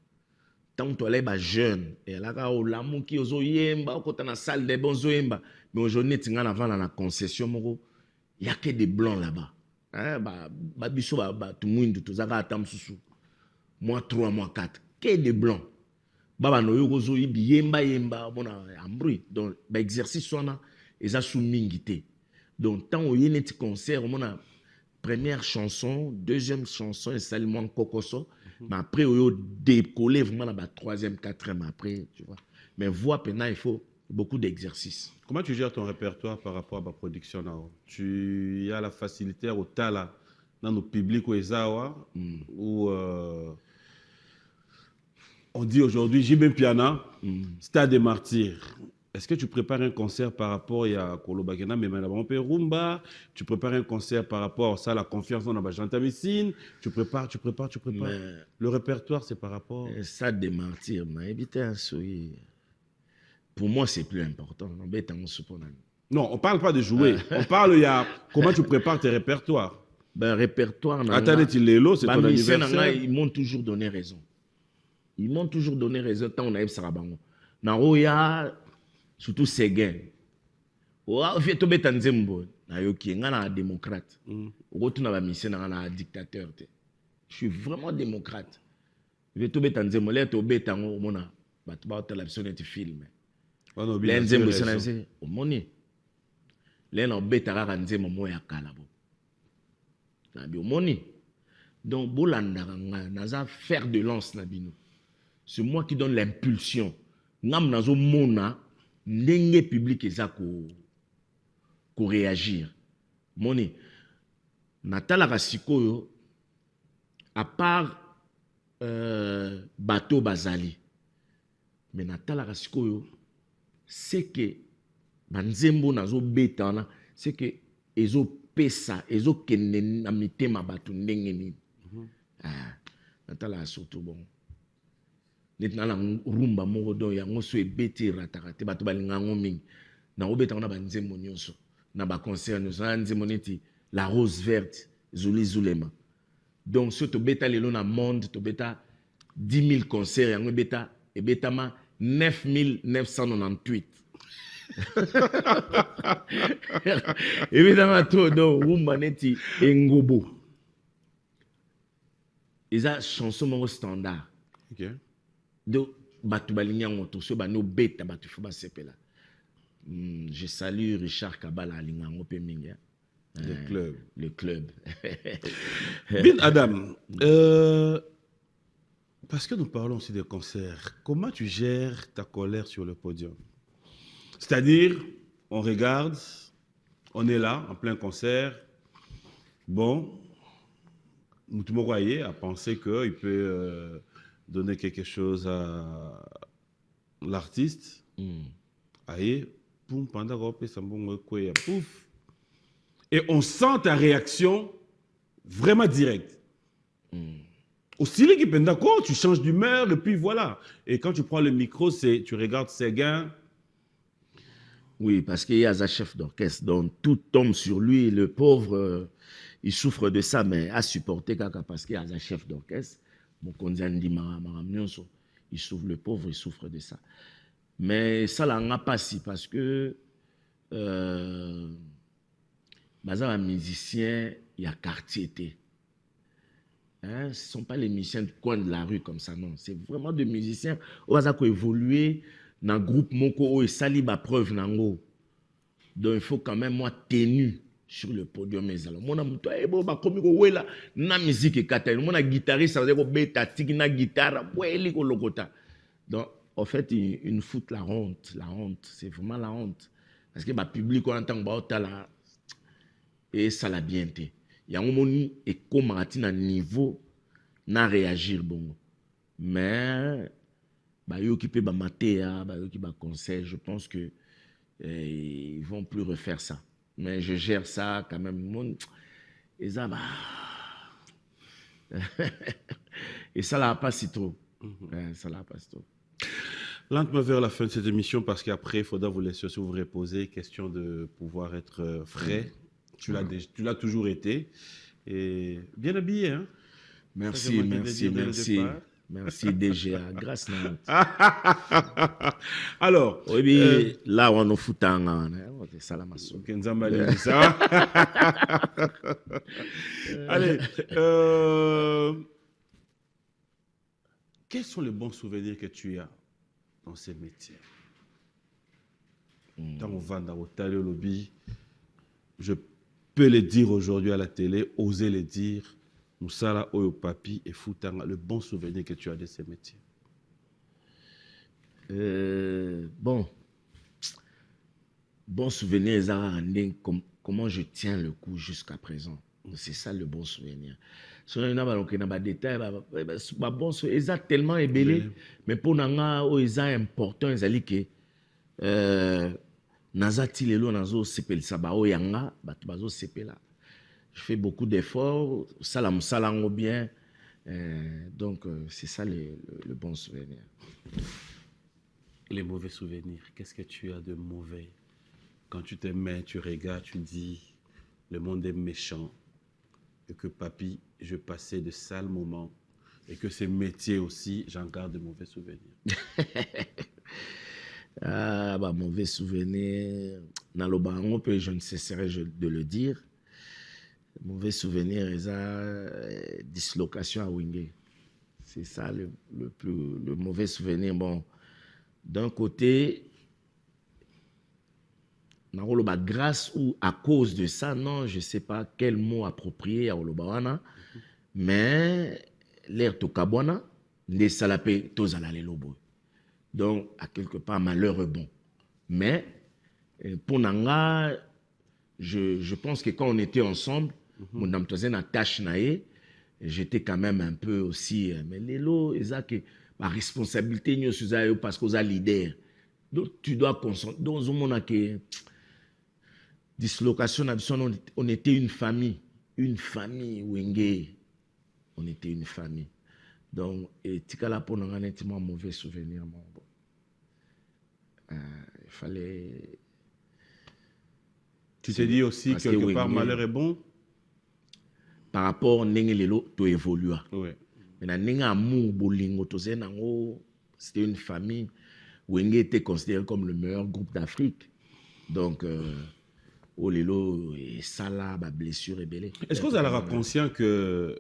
Tant que tu es jeune et là quand on l'amour qui ozo yemba quand on a salle de bons yemba mais aujourd'hui tu as avant la concession moko il y a que des blancs là-bas. Hein biso tout monde tout ça attend sous mois 3 mois 4 que des blancs. Baba no yogozo yemba bona ambri donc exercice sona eza sous mingité donc tant o yene ti concert mona première chanson deuxième chanson et salement kokoso mais après o décoller vraiment la troisième quatrième après tu vois mais voix pendant il faut beaucoup d'exercices. Comment tu gères ton répertoire par rapport à la production là? Tu as la facilité au tala dans nos publics ou ezawa ou on dit aujourd'hui Jibé Piana, Stade des Martyrs. Est-ce que tu prépares un concert par rapport à Kolobagena, mais maintenant on peut rumba, tu prépares un concert par rapport à ça, la confiance dans la Jantamissine, tu prépares. Mais le répertoire, c'est par rapport. Stade des Martyrs, mais éviter un souhait. Pour moi, c'est plus important. Non, on ne parle pas de jouer. On parle comment tu prépares tes répertoires. Ben, répertoire. Attendez, c'est ton anniversaire. Ils m'ont toujours donné raison. Ils m'ont toujours donné raison tant on a eu Sarabango. Naroya, surtout Séguin. Ouah, fait tout bête en Zembo. Nayoki, ngana démocrate. Retourne à la mission, ngana dictateur. Je suis vraiment démocrate. Fait tout bête en Zembo. Là, tout bête en Mona. Bah, tu vas te l'absonner de film. Là, Zembo, c'est au moni. Là, on bête à Zembo, moi, à Kalabo. Nabi au moni. Donc, Bolanda, naza faire de lance, Nabino. C'est moi qui donne l'impulsion. Nam nazo mona ndenge public eza ko réagir. Moni natala kasikoyo à part bateau bazali. Mais natala kasikoyo c'est que banzembo nazo betana c'est que ezo pesa ezo kende na mitema bato ndenge ni. Natala surtout bon. Netna la rumba moko do ya ngoso ebeti ratakate bato balinga ngomingi na obeta na banzembo nyonso na ba concert nyonso na nzembo neti la rose verte zuli zulema donc ce to beta lelo na monde to beta 10 000 concerts yango beta e betama 9 998 e betama to do rumba neti engobo eza chanson moko standard. OK. Donc, je salue Richard Kabala le club. Le club. Bin Adam, parce que nous parlons aussi des concerts, comment tu gères ta colère sur le podium? C'est-à-dire, on regarde, on est là, en plein concert, bon, Moutoumou a pensé qu'il peut donner quelque chose à l'artiste. Aïe, poum, pendant pouf. Et on sent ta réaction vraiment directe. Au style qui est d'accord, tu changes d'humeur et puis voilà. Et quand tu prends le micro, tu regardes Séguin. Oui, parce qu'il y a un chef d'orchestre, donc tout tombe sur lui. Le pauvre, il souffre de ça, mais à supporter parce qu'il y a un chef d'orchestre. Il souffre, le pauvre, il souffre de ça. Mais ça, là, on n'a pas si, parce que baza un musicien, il y a quartier. Hein, ce ne sont pas les musiciens du coin de la rue comme ça, non. C'est vraiment des musiciens qui ont évolué dans le groupe Moko et sali ba preuve nango. Donc il faut quand même moi tenu sur le podium mes alors. Mon amour, toi, bon ba komi ko wela na musique et kata. Mon guitariste ça veut dire ko beta tiki na guitare, weli ko lokota. Donc en fait une fout la honte, c'est vraiment la honte parce que ba public on entend ba otala et ça l'a bien été. Il y a un moment et comment à niveau na réagir bon. Mais bah yo qui peut ba mater bah yo qui ba conseil, je pense que ils vont plus refaire ça. Mais je gère ça quand même. Et ça, bah... et ça l'a pas si trop. Ça l'a pas si trop. Lentement vers la fin de cette émission, parce qu'après, il faudra vous laisser aussi vous reposer. Question de pouvoir être frais. Tu l'as toujours été. Et bien habillé, hein? Merci. Merci DGA. Grâce à Alors, oui, là on nous fout en allez, quels sont les bons souvenirs que tu as dans ces métiers? Quand on va dans le lobby, je peux le dire aujourd'hui à la télé, oser le dire. Moussala, Oyo Papi et Foutanga, le bon souvenir que tu as de ces métiers? Bon souvenir, comment je tiens le coup jusqu'à présent. C'est ça le bon souvenir. Si on a des détails, bon souvenir, tellement ébélé, mais pour nous, c'est important, c'est que Nazati lelo nazo sepel sabao yanga, bazo sepela. Je fais beaucoup d'efforts, salam salango bien. Donc, c'est ça le bon souvenir. Les mauvais souvenirs, qu'est-ce que tu as de mauvais? Quand tu te mets, tu regardes, tu dis, le monde est méchant, et que papi, je passais de sales moments, et que ces métiers aussi, j'en garde de mauvais souvenirs. Mauvais souvenirs. Dans le baron, je ne cesserai de le dire. Mauvais souvenir, dislocation à Wingé. C'est ça le mauvais souvenir. Bon, d'un côté, grâce ou à cause de ça, non, je ne sais pas quel mot approprié à Olobawana, mais l'air tokabwana, les salapé tozala les lobo. Donc, à quelque part, malheur bon. Mais, pour Nanga, je pense que quand on était ensemble, mon âme faisait une tâche naïe, j'étais quand même un peu aussi, mais les lots, ma responsabilité, parce qu'on a leader. Donc, tu dois concentrer. Dans un monde qui dislocation, on était une famille, Wenge. On était une famille. Donc, et Tikala pour nous, un mauvais souvenir. Il fallait. Tu t'es dit aussi quelque part, malheur est bon? Par rapport à Nengelelo, tu évolues. Oui. C'était une famille où Wenge était considéré comme le meilleur groupe d'Afrique. Donc, Olelo et Salah, blessure et belé. Est-ce que vous avez conscient que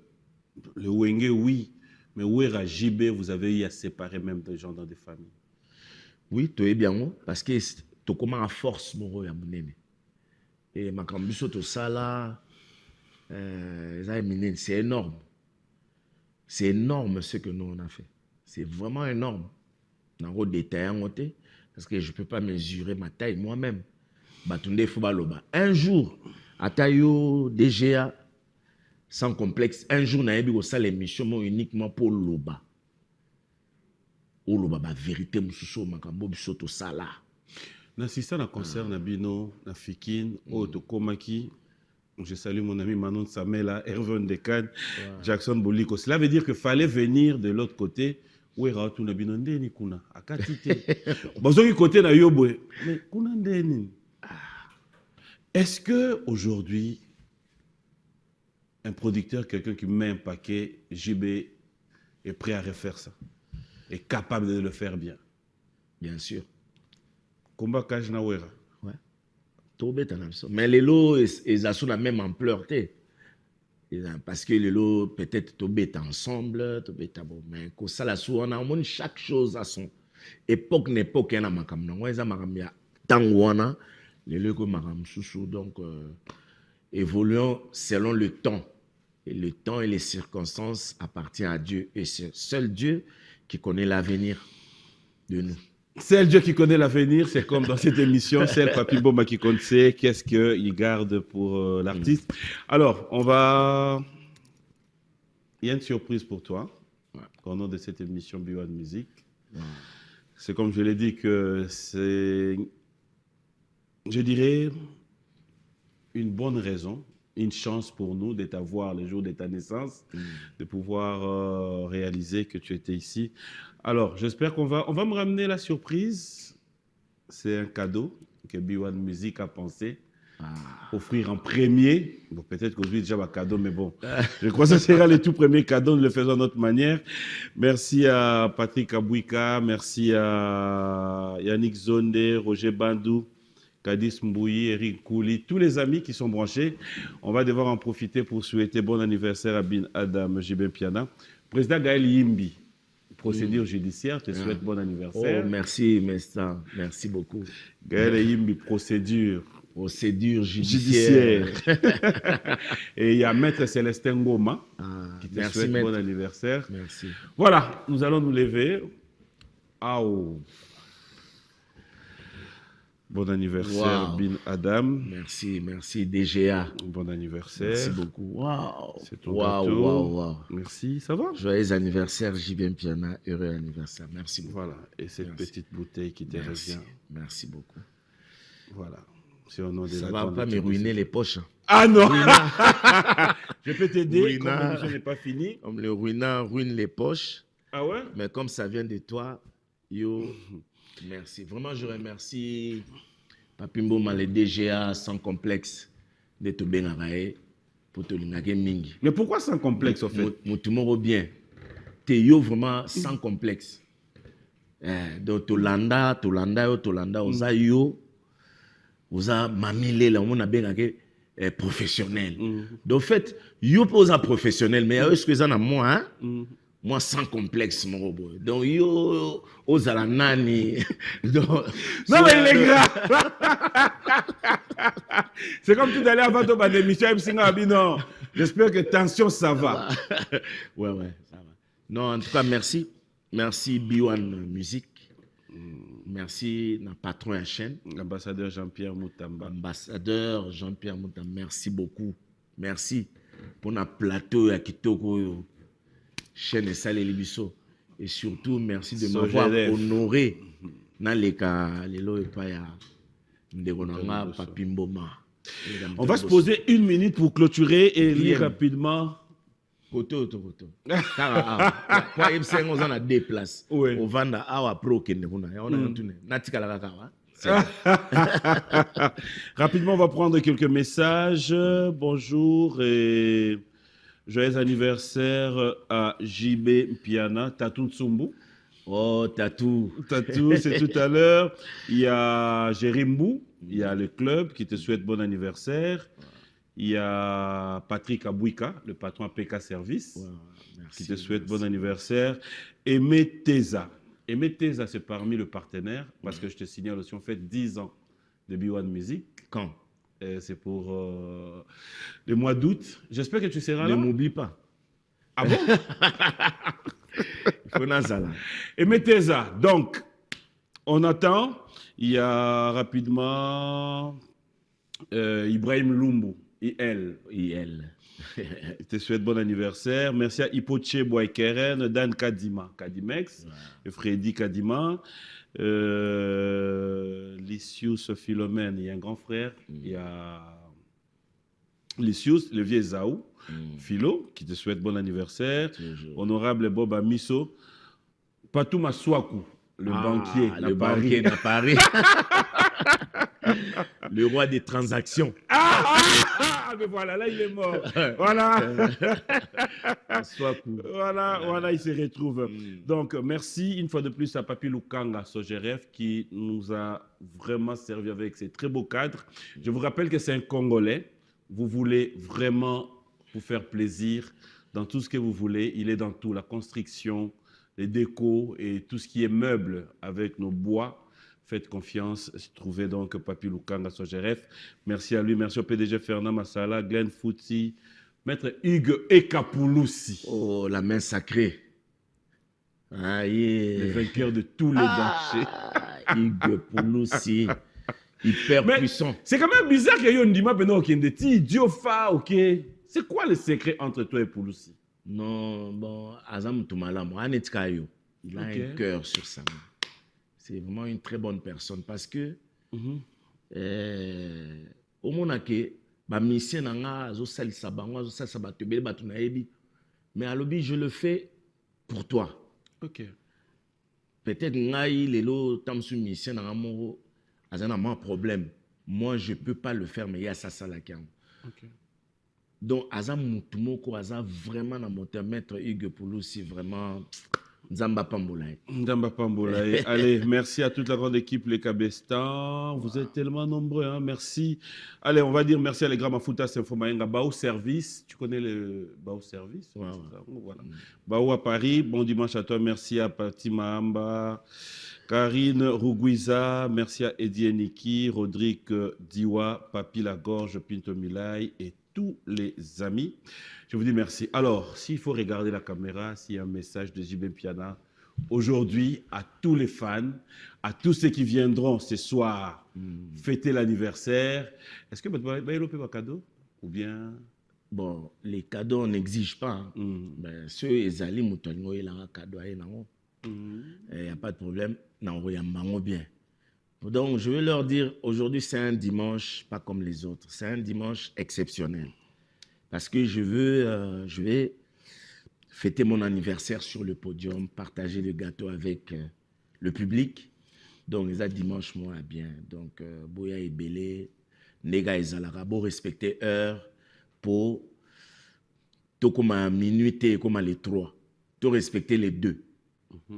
le Wenge, oui, mais Ouera JB, vous avez eu à séparer même des gens dans des familles? Oui, tu es bien, parce que tu commences à force, mon roi, et ma cambuso, tout ça là, c'est énorme. C'est énorme ce que nous on a fait. C'est vraiment énorme. Dans le détail, parce que je ne peux pas mesurer ma taille moi-même. Un jour, à Tayo, DGA, sans complexe, un jour, on a ça l'émission uniquement pour Loba. Loba, la vérité, je suis ça là. Nassista na concert Nabino, na Fikine, Otokomaki. Je salue mon ami Manon Samela, Hervé Ndekan, Jackson Boliko. Cela veut dire qu'il fallait venir de l'autre côté. Où est Raoult Nabino Ndeni Kuna? À Katite. Bozoki côté na Yobwe. Mais Kuna Ndeni. Est-ce que aujourd'hui, un producteur, quelqu'un qui met un paquet, JB, est prêt à refaire ça? Est capable de le faire bien? Bien sûr. Combat Kajnawera. Ouais. Mais les lots, ils ont la même ampleur. Parce que les lots, peut-être, ils ensemble. Mais quand ça, on a chaque chose à son époque. N'époque, il y a les lots, donc, évoluons selon le temps. Et le temps et les circonstances appartiennent à Dieu. Et c'est seul Dieu qui connaît l'avenir de nous. C'est Dieu qui connaît l'avenir, c'est comme dans cette émission, c'est le Papi Bomba qui compte, c'est qu'est-ce qu'il garde pour l'artiste. Alors, il y a une surprise pour toi, au nom de cette émission B1 Music. C'est comme je l'ai dit que c'est, je dirais, une bonne raison, une chance pour nous de t'avoir le jour de ta naissance, de pouvoir réaliser que tu étais ici. Alors, j'espère on va me ramener la surprise. C'est un cadeau que B1 Music a pensé offrir en premier. Bon, peut-être qu'aujourd'hui, déjà, un cadeau, mais bon, je crois que ce sera le tout premier cadeau. Nous le faisons de notre manière. Merci à Patrick Abouika, merci à Yannick Zonde, Roger Bandou, Kadis Mbouyi, Eric Kouli, tous les amis qui sont branchés. On va devoir en profiter pour souhaiter bon anniversaire à Bin Adam Jibin Piana. Président Gaël Yimbi, procédure judiciaire, te souhaite bon anniversaire. Oh, merci, Mestan. Merci beaucoup. Gaël Yimbi, procédure judiciaire. Et il y a Maître Célestin Ngoma qui te souhaite bon anniversaire. Merci. Voilà, nous allons nous lever. Bon anniversaire, Bin Adam. Merci, DGA. Bon anniversaire. Merci beaucoup. Waouh. C'est ton gâteau. Merci, ça va? Joyeux anniversaire, JBM Piana. Heureux anniversaire. Merci beaucoup. Voilà, et cette petite bouteille qui te revient. Merci beaucoup. Voilà. C'est au nom de ça ne va pas me ruiner les poches. Ah non. Je peux t'aider, comme l'émission n'est pas finie. Comme le ruinant ruine les poches. Ah ouais? Mais comme ça vient de toi, merci. Vraiment, je remercie Papi Mboma, le DGA sans complexe de te bénavaye pour te lingager mingi. Mais pourquoi sans complexe, au fait? Mon bien. T'es yo vraiment sans complexe. Donc, Tolanda, osa yo, osa mamile, là, on a bénagé professionnel. Donc, en fait, yo posa professionnel, mais est-ce que ça n'a moi, hein? Moi, sans complexe, mon robot. Donc, yo, osala nani. Donc, non, mais il est grave. C'est comme tout à l'heure avant ton émission, non. J'espère que tension, ça va. Ouais, ça va. Non, en tout cas, merci. Merci, B1 Music. Merci, notre patron à chaîne. L'ambassadeur Jean-Pierre Moutamba. Merci beaucoup. Merci pour notre plateau à Kitoko. Chaîne et Salé Libiso. Et surtout, merci de m'avoir honoré dans les cas, les lois et pas Papi Mboma. On va se poser 1 minute pour clôturer et lire rapidement. Koto. Kwa ibsengo on a 2 places. Au Vanda, awa pro kende kuna. On a tourné. Natika la kakawa. Rapidement, on va prendre quelques messages. Bonjour et joyeux anniversaire à JB Piana, Tatou Tsumbu. Oh, Tatou, c'est tout à l'heure. Il y a Jérimbu, il y a le club qui te souhaite bon anniversaire. Il y a Patrick Abouika, le patron APK Service, qui te souhaite bon anniversaire. Aimé Teza, c'est parmi le partenaire, parce que je te signale aussi, on fait 10 ans de B1 Music. Quand? C'est pour le mois d'août. J'espère que tu seras là. Ne m'oublie pas. Ah bon? Et mettez ça. Donc, on attend. Il y a rapidement Ibrahim Lumbu, IL. Il te souhaite bon anniversaire. Merci à Ipoche Boykeren, Dan Kadimex, et Freddy Kadima. Lysius Philomène, il y a un grand frère, il y a Lysius, le vieux Zaou, Philo, qui te souhaite bon anniversaire. Honorable Bob Amiso, Patou Maswaku, le banquier de Paris. Le roi des transactions. Mais voilà, là, il est mort. Voilà. Voilà, il se retrouve. Donc, merci une fois de plus à Papi Lukanga Sogeref qui nous a vraiment servi avec ces très beaux cadres. Je vous rappelle que c'est un Congolais. Vous voulez vraiment vous faire plaisir dans tout ce que vous voulez. Il est dans tout, la construction, les décos et tout ce qui est meuble avec nos bois. Faites confiance, trouvez donc Papi Lukanga Sogeref. Merci à lui, merci au PDG Fernand Massala, Glenn Fouti, Maître Hugues Ekapouloussi. Oh, la main sacrée. Le vainqueur de tous les dangers. Hugues Pouloussi, hyper puissant. C'est quand même bizarre qu'il y ait un Ndima Beno Okendeti, Idiofa, ok. C'est quoi le secret entre toi et Pouloussi? Non, bon, Azam Toumalam, Anetkayo, il a un cœur sur sa main. C'est vraiment une très bonne personne parce que au monake ba mission nanga zo salisa bango zo salisa batubele batu na yebi mais à l'obi je le fais pour toi. OK. Peut-être ngai lelo tamsu mission nanga mo azana un problème. Moi je peux pas le faire mais il y a ça la cam. OK. Donc azam mutumoko azam vraiment na moteur maître Hugues Pouloussi vraiment Nzamba Pamboulaye. Nzamba Pamboulaye. Allez, merci à toute la grande équipe, les Cabestans. Vous êtes tellement nombreux, hein. Merci. Allez, on va dire merci à les Gramafuta Symphomayenga. Bao Service. Tu connais le Bao Service? Voilà. Bao à Paris. Bon dimanche à toi. Merci à Pati Mahamba, Karine Rougouiza. Merci à Eddie Eniki, Rodrigue Diwa, Papi Lagorge, Pinto Milay et tous les amis. Je vous dis merci. Alors, s'il faut regarder la caméra, s'il y a un message de JB Piana, aujourd'hui, à tous les fans, à tous ceux qui viendront ce soir fêter l'anniversaire, est-ce que vous avez un cadeau? Ou bien... Bon, les cadeaux, on n'exige pas. Ben, ceux qui ont un cadeau, il n'y a pas de problème. Bien. Donc, je vais leur dire, aujourd'hui, c'est un dimanche, pas comme les autres. C'est un dimanche exceptionnel. Parce que je vais fêter mon anniversaire sur le podium, partager le gâteau avec le public. Donc, les dimanche, moi, bien. Donc, Boya et Belé, Nega et Zalara, beau respecter heure pour tout comme à minuit et comme à les 3. Tout respecter les 2.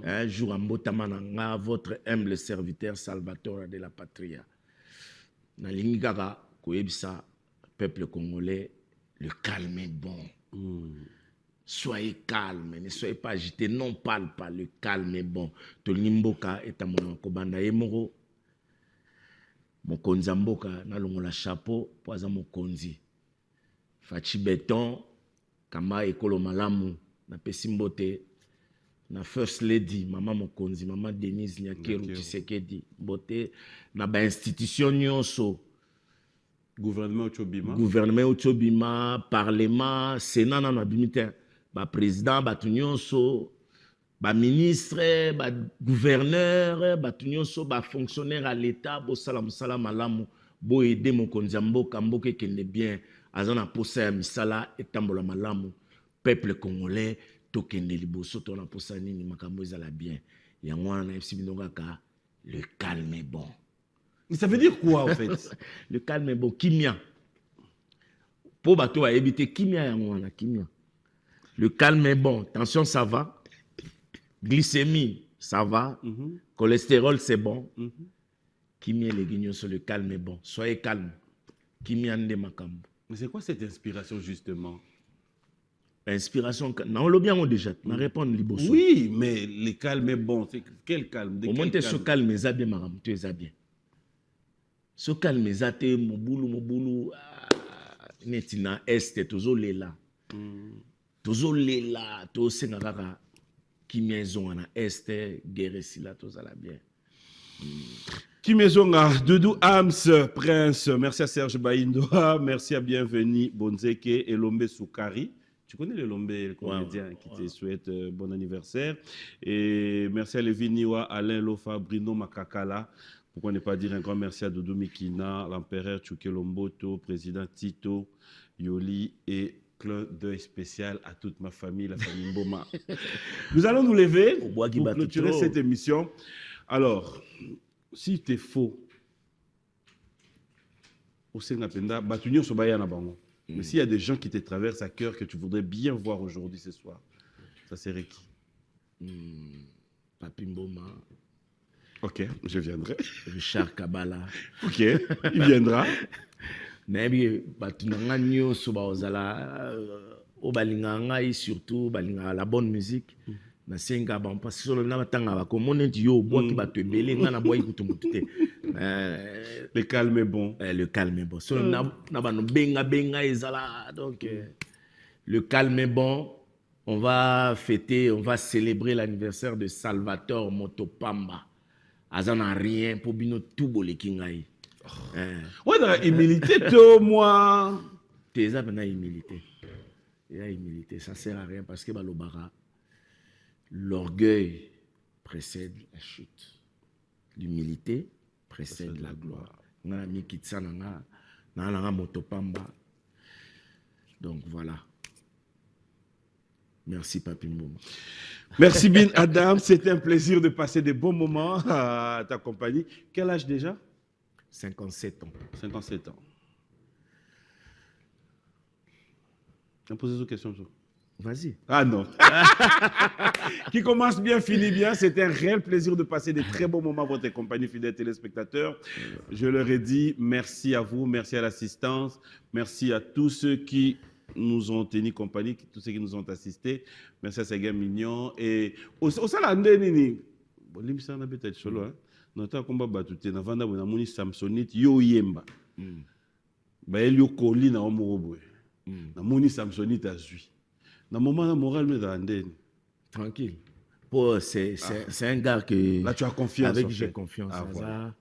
Un jour, à Mbotamananga, votre humble serviteur Salvatore de la Patria. Na Lingara, Koyebisa, peuple congolais, le calme est bon. Soyez calme, ne soyez pas agité, non parle pas, le calme est bon. Tolimboka est à mon kobanda emoro. Mon konzamboka, na longola chapeau, poisa mon konzi. Fachi béton, kama ekolo malamu, na pesimbote, na first lady, maman mon konzi, maman Denise Nyakeru Tshisekedi, bote, na ba institution nyonso. Gouvernement Ochobima, Parlement, Sénat, président, ministre, gouverneur, fonctionnaire à l'État, salam alamu, aider mon konzambo, kamboke kende bien, azana posa misala etambola malamu, peuple congolais, tokende liboso tona posa nini makambo ezala bien. Yangwana FC Binongaka, le calme est bon. Mais ça veut dire quoi, en fait? Le calme est bon. Kimia. Pour bateau à éviter kimia, kimia. Le calme est bon. Tension, ça va. Glycémie, ça va. Cholestérol, c'est bon. Kimia, les guignons sur le calme est bon. Soyez calme. Kimia, nde makambo. Mais c'est quoi cette inspiration, justement? Inspiration, non, le bien déjà. On répond liboso. Oui, mais le calme est bon. C'est quel calme? Au moins, tu es sur calme, ça bien, maram. Tu es bien. Ce calme, zate mobulu netina est tozo lela to sengaka kimiezo na est guerre sila toza la bien. Kimezonga, Doudou Ams, Prince, merci à Serge Baïndoa, merci à Bienvenue Bonzeke et Lombe Soukari. Tu connais le Lombe, le comédien qui te souhaite bon anniversaire. Et merci à Lévi Niwa, Alain Lofa, Bruno Makakala. Pourquoi ne pas dire un grand merci à Doudou Mikina, l'empereur Tchoukelomboto, président Tito, Yoli et clin d'œil spécial à toute ma famille, la famille Mboma. Nous allons nous lever pour clôturer cette émission. Alors, si tu es faux, au Sénapenda, Batunio Sobaya na bango. Mais s'il y a des gens qui te traversent à cœur que tu voudrais bien voir aujourd'hui, ce soir, ça serait qui? Papi Mboma. Ok, je viendrai. Richard Kabala. Ok, il viendra. Mais batunanga nyonso baozala o balinga ngai surtout balinga la bonne musique na senga ba parce que solo na batanga ba komone yo boki bato ebele nga na boyi kutumbutu te. Le calme est bon. Le calme est bon. Solo na ba no benga ezala donc le calme est bon. On va fêter, on va célébrer l'anniversaire de Salvatore Motopamba. Azana rien pour bino tout bolekingai. Ouais, dans la humilité, toi, moi. T'es à la humilité. Il y a humilité, ça sert à rien parce que balobara, l'orgueil précède la chute. L'humilité précède la gloire. Na mi kitsana na Motopamba. Donc voilà. Merci Papi Mboma. Merci Bin Adam, c'était un plaisir de passer des bons moments à ta compagnie. Quel âge déjà? 57 ans. 57 ans. Tu as posé une question. Vas-y. Ah non. Qui commence bien, finit bien. C'était un réel plaisir de passer des très bons moments à votre compagnie, fidèles téléspectateurs. Je leur ai dit merci à vous, merci à l'assistance, merci à tous ceux qui nous ont tenu compagnie, tous ceux qui nous ont assistés. Merci à Séguin Mignon. Et au Salande, bon, l'émission a peut-être solo, hein. Nota komba batute na vanda bona moni Samsonite yo yemba. Ba elio koli na omorobo. Na moni Samsonite azui. Na moment na moral me dandeni. Tranquille. C'est un gars que là tu as confiance avec j'ai confiance. Voilà.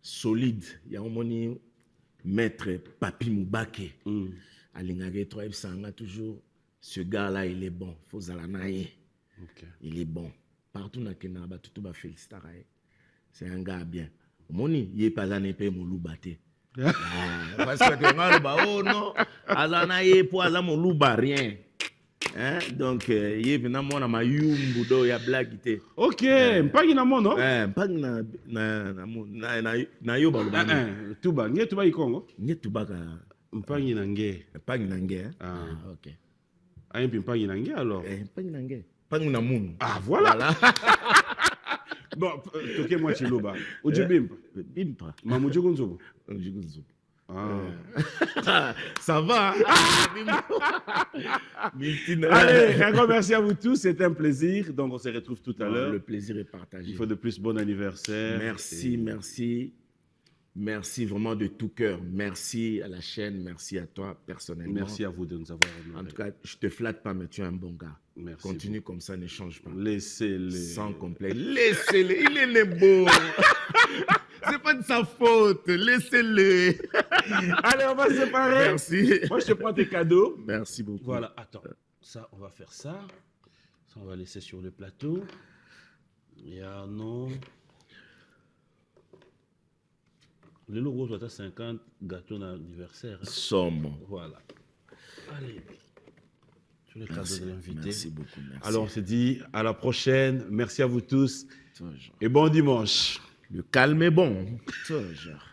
Solide. Il y a un moni maître Papi Moubake. Alingage Tribe Sanga toujours ce gars là il est bon. Faut zalanaye. OK. Il est bon. Partout na Kenaba tout ba féliciter. C'est un gars bien. Moni, il est pas là n'est pas mon baté. Parce que oh non, azana yé pour azana mon rien. Hein? Donc il est venu moi na ma yumbudo ya blague. OK, mpagi na mono. Mpagi na yo ba lubani. Tuba, nge tuba ikongo. Nge tuba ka mpagi na nge. Mpagi na nge. OK. Ayen mpagi na nge alors. Mpagi na nge. Mpagi na munu. Ah voilà. Bon, toquez moi chez Loba. Oje bimpa. Bimpa. Mamujo gonzobo. Ah. Ça va. Allez, un grand merci à vous tous. C'était un plaisir. Donc, on se retrouve tout à l'heure. Le plaisir est partagé. Il faut de plus bon anniversaire. Merci, merci. Merci vraiment de tout cœur. Merci à la chaîne. Merci à toi personnellement. Merci à vous de nous avoir honorés. En tout cas, je te flatte pas, mais tu es un bon gars. Merci. Continue beaucoup. Comme ça, ne change pas. Laissez-le. Sans complexe. Laissez-le. Il est né beau. C'est pas de sa faute. Laissez-le. Allez, on va se séparer. Merci. Moi, je te prends tes cadeaux. Merci beaucoup. Voilà, attends. Ça, on va faire ça. Ça, on va laisser sur le plateau. Il y a non. Le logo doit être 50 gâteaux d'anniversaire. Somme. Voilà. Allez. Sur le cadeau de l'invité. Merci beaucoup. Merci. Alors, on se dit à la prochaine. Merci à vous tous. Et bon dimanche. Le calme est bon. Toujours.